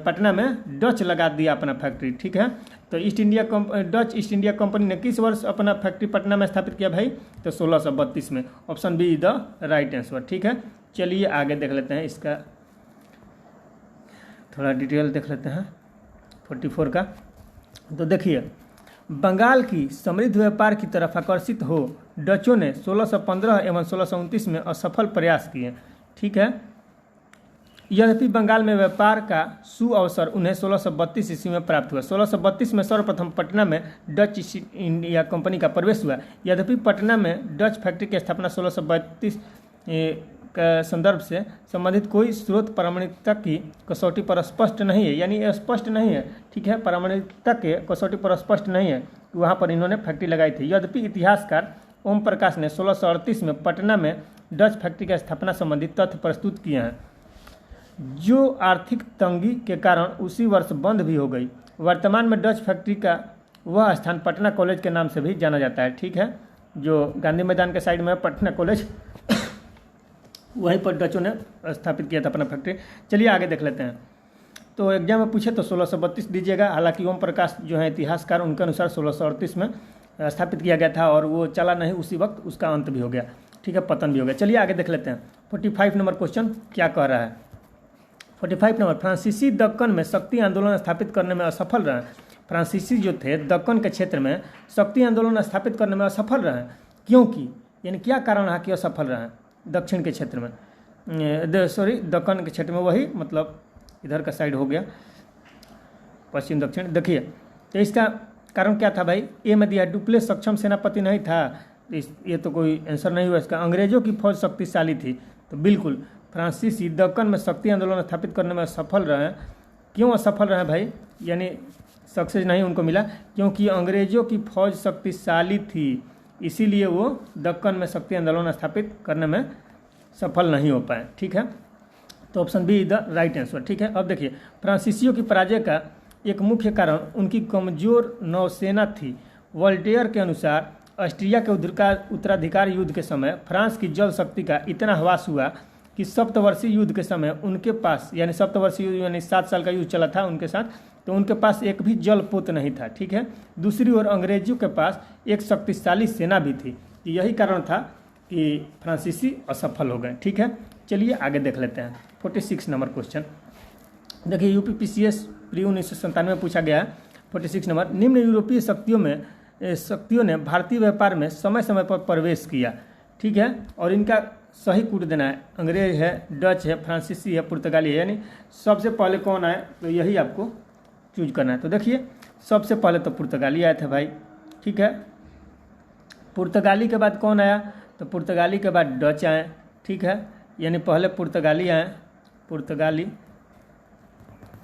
पटना में डच लगा दिया अपना फैक्ट्री। ठीक है, तो डच ईस्ट इंडिया कंपनी ने किस वर्ष अपना फैक्ट्री पटना में स्थापित किया भाई? तो 1632 में। Option B is the right answer. ठीक है, चलिए आगे देख लेते हैं, इसका थोड़ा डिटेल देख लेते हैं 44 का। तो देखिए बंगाल की समृद्ध व्यापार की तरफ आकर्षित हो डचों ने 1615 एवं 1629 में असफल प्रयास किए। ठीक है, यद्यपि बंगाल में व्यापार का सुअवसर उन्हें 1632 ईस्वी में प्राप्त हुआ। 1632 में सर्वप्रथम पटना में डच ईस्ट इंडिया कंपनी का प्रवेश हुआ। यद्यपि पटना में डच फैक्ट्री की स्थापना 1632 का संदर्भ से संबंधित कोई स्रोत प्रामाणिकता की कसौटी पर स्पष्ट नहीं है, यानी स्पष्ट नहीं है। ठीक है, प्रामाणिकता के कसौटी पर स्पष्ट नहीं है कि वहाँ पर इन्होंने फैक्ट्री लगाई थी। यद्यपि इतिहासकार ओम प्रकाश ने 1638 में पटना में डच फैक्ट्री की स्थापना संबंधी तथ्य प्रस्तुत किए हैं, जो आर्थिक तंगी के कारण उसी वर्ष बंद भी हो गई। वर्तमान में डच फैक्ट्री का वह स्थान पटना कॉलेज के नाम से भी जाना जाता है। ठीक है, जो गांधी मैदान के साइड में पटना कॉलेज वहीं पर डचों ने स्थापित किया था अपना फैक्ट्री। चलिए आगे देख लेते हैं। तो एग्जाम में पूछे तो 1632 दीजिएगा। हालांकि ओम प्रकाश जो है इतिहासकार, उनके अनुसार 1638 में स्थापित किया गया था और वो चला नहीं, उसी वक्त उसका अंत भी हो गया। ठीक है, पतन भी हो गया। चलिए आगे देख लेते हैं। 45 नंबर क्वेश्चन क्या कह रहा है? 45 नंबर, फ्रांसीसी दक्कन में शक्ति आंदोलन स्थापित करने में असफल रहे। फ्रांसीसी जो थे दक्कन के क्षेत्र में शक्ति आंदोलन स्थापित करने में असफल रहे, क्योंकि यानी क्या कारण रहा कि असफल रहे? दक्षिण के क्षेत्र में दक्कन के क्षेत्र में, वही मतलब इधर का साइड हो गया पश्चिम दक्षिण। देखिए तो इसका कारण क्या था भाई? ए में दिया डुप्ले सक्षम सेनापति नहीं था, ये तो कोई आंसर नहीं हुआ इसका। अंग्रेजों की फौज शक्तिशाली थी, तो बिल्कुल फ्रांसीसी दक्कन में शक्ति आंदोलन स्थापित करने में असफल रहे। क्यों असफल रहे भाई? यानी सक्सेस नहीं उनको मिला, क्योंकि अंग्रेजों की फौज शक्तिशाली थी, इसीलिए वो दक्कन में शक्ति आंदोलन स्थापित करने में सफल नहीं हो पाए। ठीक है, तो option B is the right answer. ठीक है, अब देखिए फ्रांसीसियों की पराजय का एक मुख्य कारण उनकी कमजोर नौसेना थी। वोल्टेयर के अनुसार ऑस्ट्रिया के उत्तराधिकार युद्ध के समय फ्रांस की जल शक्ति का इतना ह्रास हुआ कि सप्तवर्षीय युद्ध के समय उनके पास, यानी सप्तवर्षीय युद्ध यानी 7 साल का युद्ध चला था उनके साथ, तो उनके पास एक भी जलपोत नहीं था। ठीक है, दूसरी ओर अंग्रेजों के पास एक शक्तिशाली सेना भी थी। यही कारण था कि फ्रांसीसी असफल हो गए। ठीक है, चलिए आगे देख लेते हैं। 46 नंबर क्वेश्चन देखिए, यूपीपीसीएस प्री 1997 में पूछा गया है। 46 नंबर, निम्न यूरोपीय शक्तियों ने भारतीय व्यापार में समय समय पर प्रवेश किया। ठीक है, और इनका सही कूट देना है। अंग्रेज है, डच है, फ्रांसीसी है, पुर्तगाली है, यानी सबसे पहले कौन आए तो यही आपको चूज करना है। तो देखिए, सबसे पहले तो पुर्तगाली आए थे भाई। ठीक है, पुर्तगाली के बाद कौन आया तो पुर्तगाली के बाद डच आए। ठीक है, यानी पहले पुर्तगाली आए, पुर्तगाली,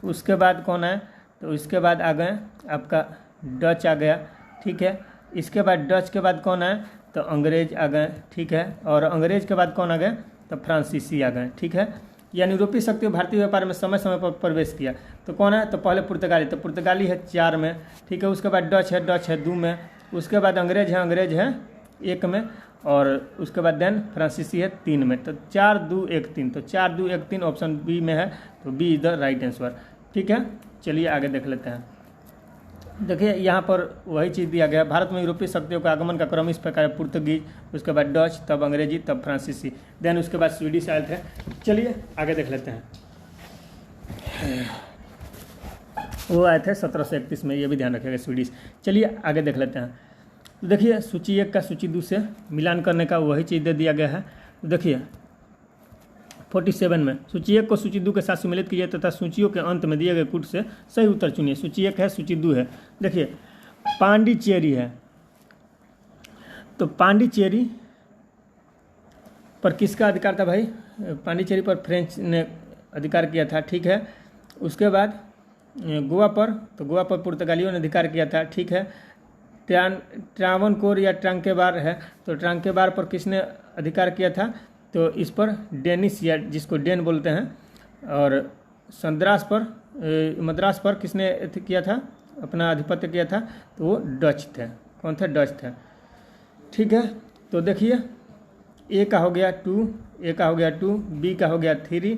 उसके बाद कौन आए तो इसके बाद आ गए आपका डच आ गया। ठीक है, इसके बाद डच के बाद कौन आए तो अंग्रेज आ गए। ठीक है, और अंग्रेज के बाद कौन आ गए तो फ्रांसीसी आ गए। ठीक है, यानी यूरोपीय शक्तियों भारतीय व्यापार में समय समय पर प्रवेश किया। तो कौन है तो पहले पुर्तगाली, तो पुर्तगाली है 4 में। ठीक है, उसके बाद डच है 2 में। उसके बाद अंग्रेज है 1 में, और उसके बाद देन फ्रांसीसी है 3 में। तो 4 2 1 3, तो 4 2 1 3 ऑप्शन बी में है, तो B is the right answer. ठीक है, चलिए आगे देख लेते हैं। देखिए, यहाँ पर वही चीज़ दिया गया है। भारत में यूरोपीय शक्तियों का आगमन का क्रम इस प्रकार है, पुर्तगीज, उसके बाद डच, तब अंग्रेजी, तब फ्रांसीसी, देन उसके बाद स्वीडिश आए थे। चलिए आगे देख लेते हैं। वो आए थे 1731 में, ये भी ध्यान रखिएगा, स्वीडिश। चलिए आगे देख लेते हैं। तो देखिए, सूची 1 का सूची 2 से मिलान करने का वही चीज़ दे दिया गया है। तो देखिए 47 में सूची 1 को सूची 2 के साथ सम्मिलित कीजिए तथा सूचियों के अंत में दिए गए कूट से सही उत्तर चुनिए। सूची 1 है, सूची 2 है। देखिए, पांडिचेरी है, तो पांडिचेरी पर किसका अधिकार था भाई? पांडिचेरी पर फ्रेंच ने अधिकार किया था। ठीक है, उसके बाद गोवा पर, तो गोवा पर पुर्तगालियों ने अधिकार किया था। ठीक है, ट्रावनकोर या ट्रांकेबार है, तो ट्रांकेबार पर किसने अधिकार किया था? तो इस पर डेनिश, या जिसको डेन बोलते हैं। और मद्रास पर किसने किया था, अपना आधिपत्य किया था? तो वो डच थे। कौन थे? डच थे। ठीक है, तो देखिए, ए का हो गया 2, ए का हो गया 2, बी का हो गया 3,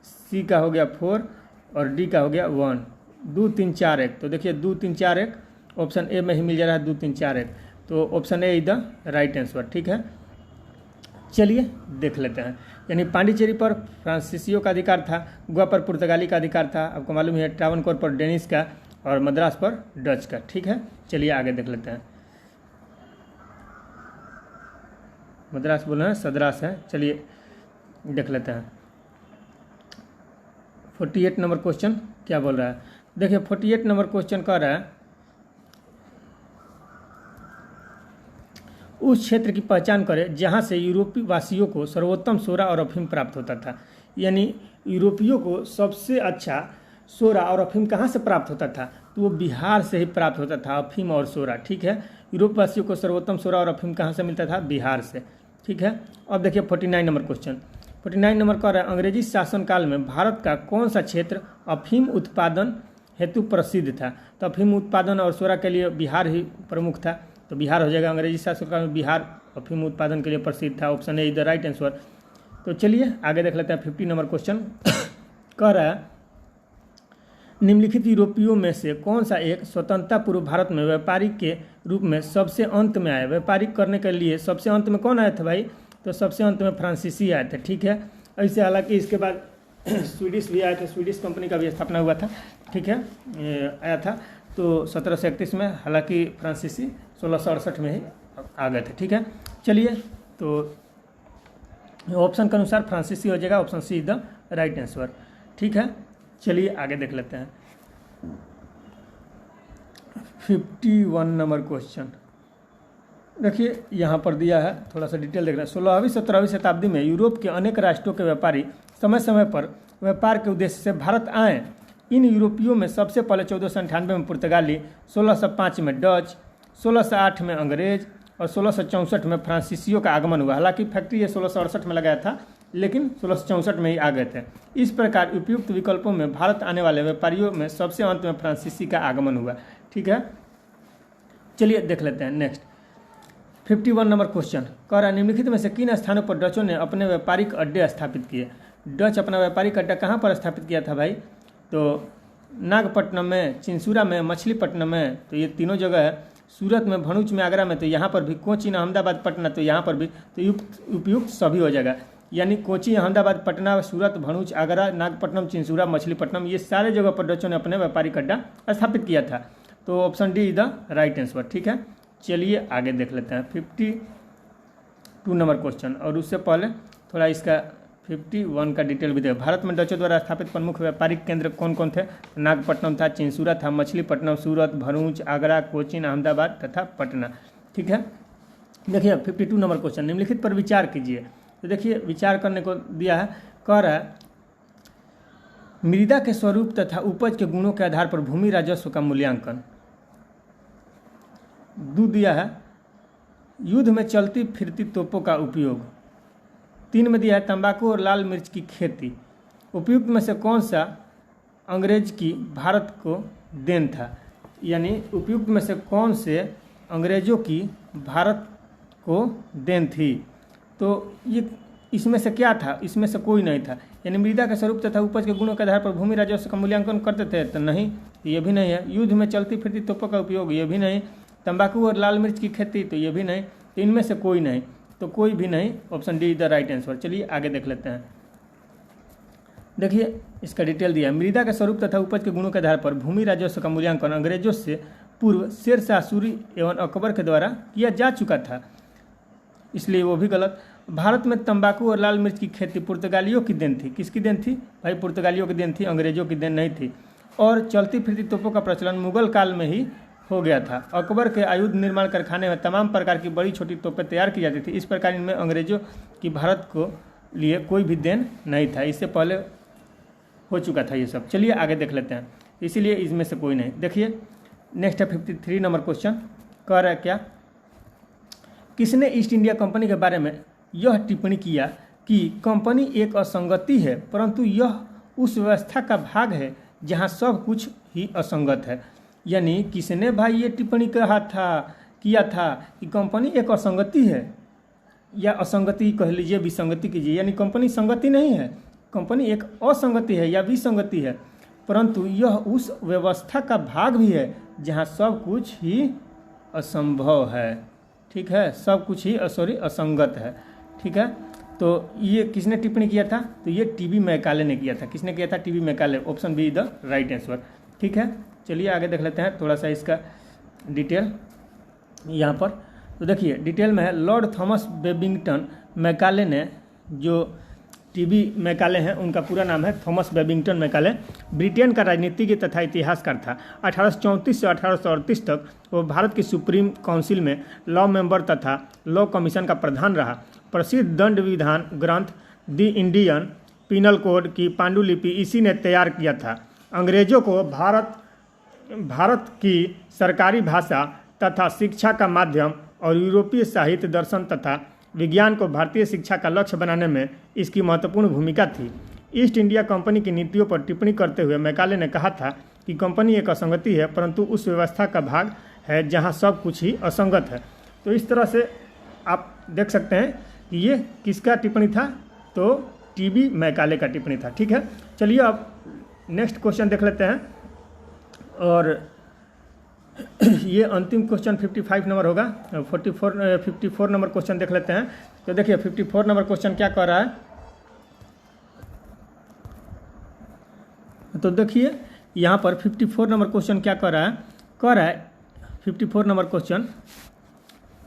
सी का हो गया 4, और डी का हो गया 1। 2 3 4 1, तो देखिए 2 3 4 1 ऑप्शन ए में ही मिल जा रहा है। 2 3 4 1, तो option A is the right answer. ठीक है, चलिए देख लेते हैं। यानी पांडिचेरी पर फ्रांसीसियों का अधिकार था, गोवा पर पुर्तगाली का अधिकार था, आपको मालूम है, ट्रावनकोर पर डेनिश का, और मद्रास पर डच का। ठीक है, चलिए आगे देख लेते हैं। मद्रास बोल रहे हैं, सद्रास है। चलिए देख लेते हैं। 48 नंबर क्वेश्चन क्या बोल रहा है? देखिए, 48 नंबर क्वेश्चन कह रहा है, उस क्षेत्र की पहचान करें जहां से यूरोपीय वासियों को सर्वोत्तम सोरा और अफीम प्राप्त होता था। यानी यूरोपियों को सबसे अच्छा सोरा और अफीम कहां से प्राप्त होता था? तो वो बिहार से ही प्राप्त होता था, अफीम और सोरा। ठीक है, यूरोप वासियों को सर्वोत्तम सोरा और अफीम कहां से मिलता था? बिहार से। ठीक है, अब देखिए 49 नंबर क्वेश्चन। 49 नंबर कह रहा है, अंग्रेजी शासनकाल में भारत का कौन सा क्षेत्र अफीम उत्पादन हेतु प्रसिद्ध था? तो अफीम उत्पादन और सोरा के लिए बिहार ही प्रमुख था, तो बिहार हो जाएगा। अंग्रेजी शासनकाल में बिहार अफीम उत्पादन के लिए प्रसिद्ध था, option A is the right answer. तो चलिए आगे देख लेते हैं। 50 नंबर क्वेश्चन कह रहा है, निम्नलिखित यूरोपियों में से कौन सा एक स्वतंत्रता पूर्व भारत में व्यापारी के रूप में सबसे अंत में आया? व्यापारिक करने के लिए सबसे अंत में कौन आया था भाई? तो सबसे अंत में फ्रांसीसी आए थे। ठीक है, ऐसे हालांकि इसके बाद स्वीडिश भी आए थे, स्वीडिश कंपनी का भी स्थापना हुआ था। ठीक है, आया था तो 1731 में, हालांकि फ्रांसीसी 1668 में ही आ गए थे। ठीक है, चलिए, तो ऑप्शन के अनुसार फ्रांसीसी हो जाएगा, option C is the right answer. ठीक है, चलिए आगे देख लेते हैं। 51 नंबर क्वेश्चन देखिए, यहाँ पर दिया है, थोड़ा सा डिटेल देख रहे हैं। 16वीं 17वीं शताब्दी में यूरोप के अनेक राष्ट्रों के व्यापारी समय समय पर व्यापार के उद्देश्य से भारत आए। इन यूरोपियों में सबसे पहले 1498 में पुर्तगाली, 1605 में डच, 1608 में अंग्रेज और 1664 में फ्रांसीसियों का आगमन हुआ। हालांकि फैक्ट्री ये 1668 में लगाया था, लेकिन 1664 में ही आ गए थे। इस प्रकार उपयुक्त विकल्पों में भारत आने वाले व्यापारियों में सबसे अंत में फ्रांसीसी का आगमन हुआ। ठीक है, चलिए देख लेते हैं नेक्स्ट। 51 नंबर क्वेश्चन कह रहा है, निम्नलिखित में से किन स्थानों पर डचों ने अपने व्यापारिक अड्डे स्थापित किए? डच अपना व्यापारिक अड्डा कहाँ पर स्थापित किया था भाई? तो नागपट्टनम में, चिंसुरा में, मछलीपट्टनम में, तो ये तीनों जगह है। सूरत में, भरूच में, आगरा में, तो यहाँ पर भी कोचीन, अहमदाबाद, पटना, तो यहाँ पर भी तो उपयुक्त सभी हो जाएगा। यानी कोची, अहमदाबाद, पटना, सूरत, भरूच, आगरा, नागपट्टनम, चिंसूरा, मछलीपट्टनम, ये सारे जगह पर डचों ने अपने व्यापारिक अड्डा स्थापित किया था। तो option D is the right answer. ठीक है, चलिए आगे देख लेते हैं 52 नंबर क्वेश्चन। और उससे पहले थोड़ा इसका 51 का डिटेल भी दे। भारत में डचों द्वारा स्थापित प्रमुख व्यापारिक केंद्र कौन कौन थे? नागपट्टनम था, चिंसूरा था, मछलीपट्टनम, सूरत, भरूच, आगरा, कोचीन, अहमदाबाद तथा पटना। ठीक है, देखिए 52 नंबर क्वेश्चन, निम्नलिखित पर विचार कीजिए। तो देखिए विचार करने को दिया है, कह रहा है मृदा के स्वरूप तथा उपज के गुणों के आधार पर भूमि राजस्व का मूल्यांकन। दो दिया है युद्ध में चलती फिरती तोपों का उपयोग। 3 में दिया है तंबाकू और लाल मिर्च की खेती। उपयुक्त में से कौन सा अंग्रेज की भारत को देन था? यानी उपयुक्त में से कौन से अंग्रेजों की भारत को देन थी? तो ये इसमें से क्या था? इसमें से कोई नहीं था। यानी मृदा के स्वरूप तथा उपज के गुणों के आधार पर भूमि राजस्व का मूल्यांकन करते थे, तो नहीं, ये भी नहीं है। युद्ध में चलती फिरती तोपों का उपयोग, ये भी नहीं। तंबाकू और लाल मिर्च की खेती, तो ये भी नहीं। तो इनमें से कोई नहीं, तो कोई भी नहीं। Option D is the right answer. चलिए आगे देख लेते हैं। देखिए इसका डिटेल दिया है, मृदा के स्वरूप तथा उपज के गुणों के आधार पर भूमि राजस्व का मूल्यांकन अंग्रेजों से पूर्व शेरशाह सूरी एवं अकबर के द्वारा किया जा चुका था, इसलिए वो भी गलत। भारत में तंबाकू और लाल मिर्च की खेती पुर्तगालियों की देन थी। किसकी देन थी भाई? पुर्तगालियों की देन थी, अंग्रेजों की देन नहीं थी। और चलती फिरती तोपों का प्रचलन मुगल काल में ही हो गया था। अकबर के आयुध निर्माण कारखाने में तमाम प्रकार की बड़ी छोटी तोपें तैयार की जाती थी। इस प्रकार इनमें अंग्रेजों की भारत को लिए कोई भी देन नहीं था, इससे पहले हो चुका था ये सब। चलिए आगे देख लेते हैं, इसीलिए इसमें से कोई नहीं। देखिए नेक्स्ट है 53 नंबर क्वेश्चन, कह रहा है क्या? किसने ईस्ट इंडिया कंपनी के बारे में यह टिप्पणी किया कि कंपनी एक असंगति है, परंतु यह उस व्यवस्था का भाग है जहां सब कुछ ही असंगत है। यानी किसने भाई ये टिप्पणी किया था कि कंपनी एक असंगति है, या असंगति कह लीजिए, विसंगति कीजिए। यानी कंपनी संगति नहीं है, कंपनी एक असंगति है या विसंगति है, परंतु यह उस व्यवस्था का भाग भी है जहां सब कुछ ही असंभव है। ठीक है, सब कुछ ही असंगत है। ठीक है, तो ये किसने टिप्पणी किया था? तो ये टीबी मैकाले ने किया था। किसने किया था? TB Macaulay. Option be the right answer. ठीक है, चलिए आगे देख लेते हैं थोड़ा सा इसका डिटेल यहाँ पर। तो देखिए डिटेल में है, लॉर्ड थॉमस बेबिंगटन मैकाले ने, जो टीबी मैकाले हैं उनका पूरा नाम है थॉमस बेबिंगटन मैकाले, ब्रिटेन का राजनीतिज्ञ तथा इतिहासकार था। 1834 से 1838 तक वो भारत की सुप्रीम काउंसिल में लॉ मेंबर तथा लॉ कमीशन का प्रधान रहा। प्रसिद्ध दंड विधान ग्रंथ द इंडियन पिनल कोड की पांडुलिपि इसी ने तैयार किया था। अंग्रेजों को भारत की सरकारी भाषा तथा शिक्षा का माध्यम और यूरोपीय साहित्य, दर्शन तथा विज्ञान को भारतीय शिक्षा का लक्ष्य बनाने में इसकी महत्वपूर्ण भूमिका थी। ईस्ट इंडिया कंपनी की नीतियों पर टिप्पणी करते हुए मैकाले ने कहा था कि कंपनी एक असंगति है, परंतु उस व्यवस्था का भाग है जहां सब कुछ ही असंगत है। तो इस तरह से आप देख सकते हैं कि ये किसका टिप्पणी था? तो टीबी मैकाले का टिप्पणी था। ठीक है, चलिए अब नेक्स्ट क्वेश्चन देख लेते हैं। और ये अंतिम क्वेश्चन 55 नंबर होगा। 54 नंबर क्वेश्चन देख लेते हैं। तो देखिए 54 नंबर क्वेश्चन क्या कह रहा है? तो देखिए यहाँ पर 54 नंबर क्वेश्चन क्या कह रहा है? कह रहा है 54 नंबर क्वेश्चन,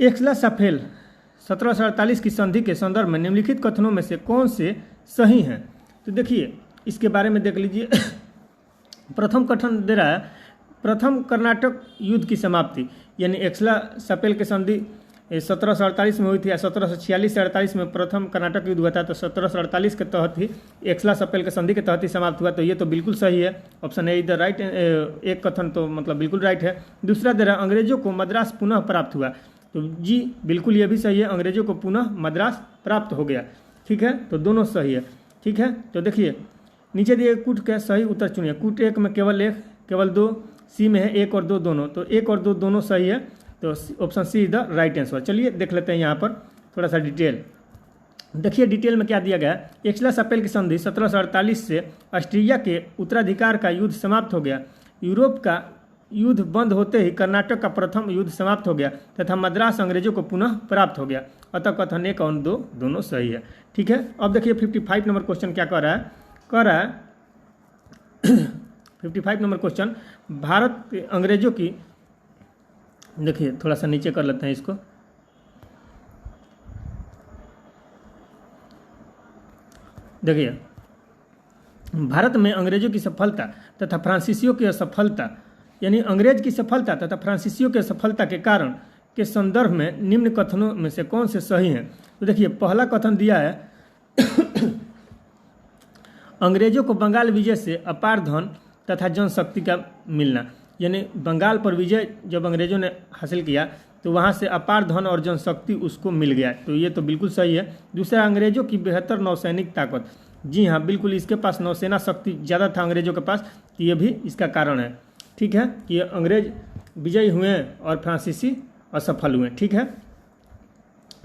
एक्सला-शाफेल 1748 की संधि के संदर्भ में निम्नलिखित कथनों में से कौन से सही हैं? तो देखिए इसके बारे में देख लीजिए। प्रथम कथन दे रहा है, प्रथम कर्नाटक युद्ध की समाप्ति, यानी एक्सला-शाफेल की संधि 1748 में हुई थी, या 1746 से 48 में प्रथम कर्नाटक युद्ध हुआ था, तो 1748 के तहत ही एक्सला-शाफेल के संधि के तहत ही समाप्त हुआ। तो ये तो बिल्कुल सही है, ऑप्शन ए इधर राइट। एक कथन तो मतलब बिल्कुल राइट है। दूसरा दे रहा, अंग्रेजों को मद्रास पुनः प्राप्त हुआ, तो जी बिल्कुल ये भी सही है, अंग्रेजों को पुनः मद्रास प्राप्त हो गया। ठीक है, तो दोनों सही है। ठीक है, तो देखिए नीचे दिए कूट के सही उत्तर चुनिए। कूट एक में केवल एक, केवल दो, सी में है एक और दो दोनों, तो एक और दो दोनों सही है, तो option C is the right answer. चलिए देख लेते हैं यहाँ पर थोड़ा सा डिटेल। देखिए डिटेल में क्या दिया गया है, एक्सला-शाफेल की संधि 1748 से ऑस्ट्रिया के उत्तराधिकार का युद्ध समाप्त हो गया। यूरोप का युद्ध बंद होते ही कर्नाटक का प्रथम युद्ध समाप्त हो गया तथा मद्रास अंग्रेजों को पुनः प्राप्त हो गया। अतः कथन 1 और 2 दोनों सही है। ठीक है, अब देखिए 55 नंबर क्वेश्चन क्या कह रहा है 55 नंबर क्वेश्चन, भारत के अंग्रेजों की, देखिए थोड़ा सा नीचे कर लेते हैं इसको, देखिए भारत में अंग्रेजों की सफलता तथा फ्रांसीसियों की असफलता, यानी अंग्रेज की सफलता तथा फ्रांसीसियों की असफलता के कारण के संदर्भ में निम्न कथनों में से कौन से सही हैं। तो देखिए पहला कथन दिया है अंग्रेजों को बंगाल विजय से अपार धन तथा जनशक्ति का मिलना, यानी बंगाल पर विजय जब अंग्रेजों ने हासिल किया तो वहाँ से अपार धन और जनशक्ति उसको मिल गया, तो ये तो बिल्कुल सही है। दूसरा, अंग्रेजों की बेहतर नौसैनिक ताकत, जी हाँ बिल्कुल, इसके पास नौसेना शक्ति ज़्यादा था अंग्रेजों के पास, तो ये भी इसका कारण है। ठीक है, कि अंग्रेज विजयी हुए और फ्रांसीसी असफल हुए। ठीक है,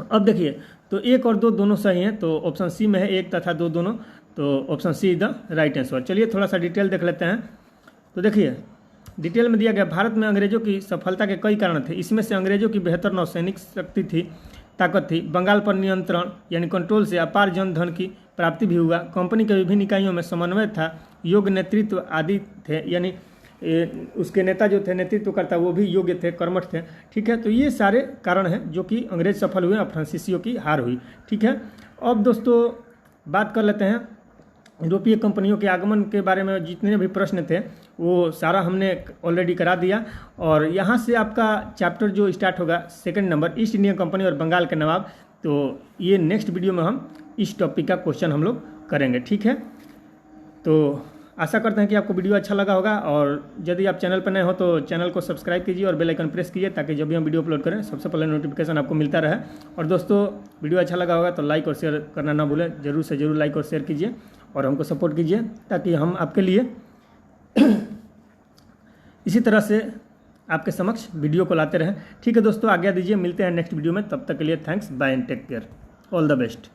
अब देखिए तो 1 और 2 दोनों सही हैं, तो ऑप्शन सी में है 1 तथा 2 दोनों, तो option see the right answer. चलिए थोड़ा सा डिटेल देख लेते हैं। तो देखिए डिटेल में दिया गया, भारत में अंग्रेजों की सफलता के कई कारण थे, इसमें से अंग्रेजों की बेहतर नौसैनिक शक्ति थी, ताकत थी, बंगाल पर नियंत्रण यानी कंट्रोल से अपार जन धन की प्राप्ति भी हुआ, कंपनी के विभिन्न इकाइयों में समन्वय था, योग्य नेतृत्व आदि थे, यानी उसके नेता जो थे नेतृत्वकर्ता वो भी योग्य थे, कर्मठ थे। ठीक है, तो ये सारे कारण हैं जो कि अंग्रेज सफल हुए और फ्रांसीसियों की हार हुई। ठीक है, अब दोस्तों बात कर लेते हैं यूरोपीय कंपनियों के आगमन के बारे में। जितने भी प्रश्न थे वो सारा हमने ऑलरेडी करा दिया, और यहाँ से आपका चैप्टर जो स्टार्ट होगा 2 नंबर, ईस्ट इंडिया कंपनी और बंगाल के नवाब, तो ये नेक्स्ट वीडियो में हम इस टॉपिक का क्वेश्चन हम लोग करेंगे। ठीक है, तो आशा करते हैं कि आपको वीडियो अच्छा लगा होगा, और यदि आप चैनल पर नए हो तो चैनल को सब्सक्राइब कीजिए और बेल आइकन प्रेस कीजिए, ताकि जब भी हम वीडियो अपलोड करें सबसे पहले नोटिफिकेशन आपको मिलता रहे। और दोस्तों वीडियो अच्छा लगा होगा तो लाइक और शेयर करना ना भूलें, जरूर से जरूर लाइक और शेयर कीजिए और हमको सपोर्ट कीजिए, ताकि हम आपके लिए इसी तरह से आपके समक्ष वीडियो को लाते रहें। ठीक है दोस्तों, आज्ञा दीजिए, मिलते हैं नेक्स्ट वीडियो में, तब तक के लिए thanks, bye and take care, all the best.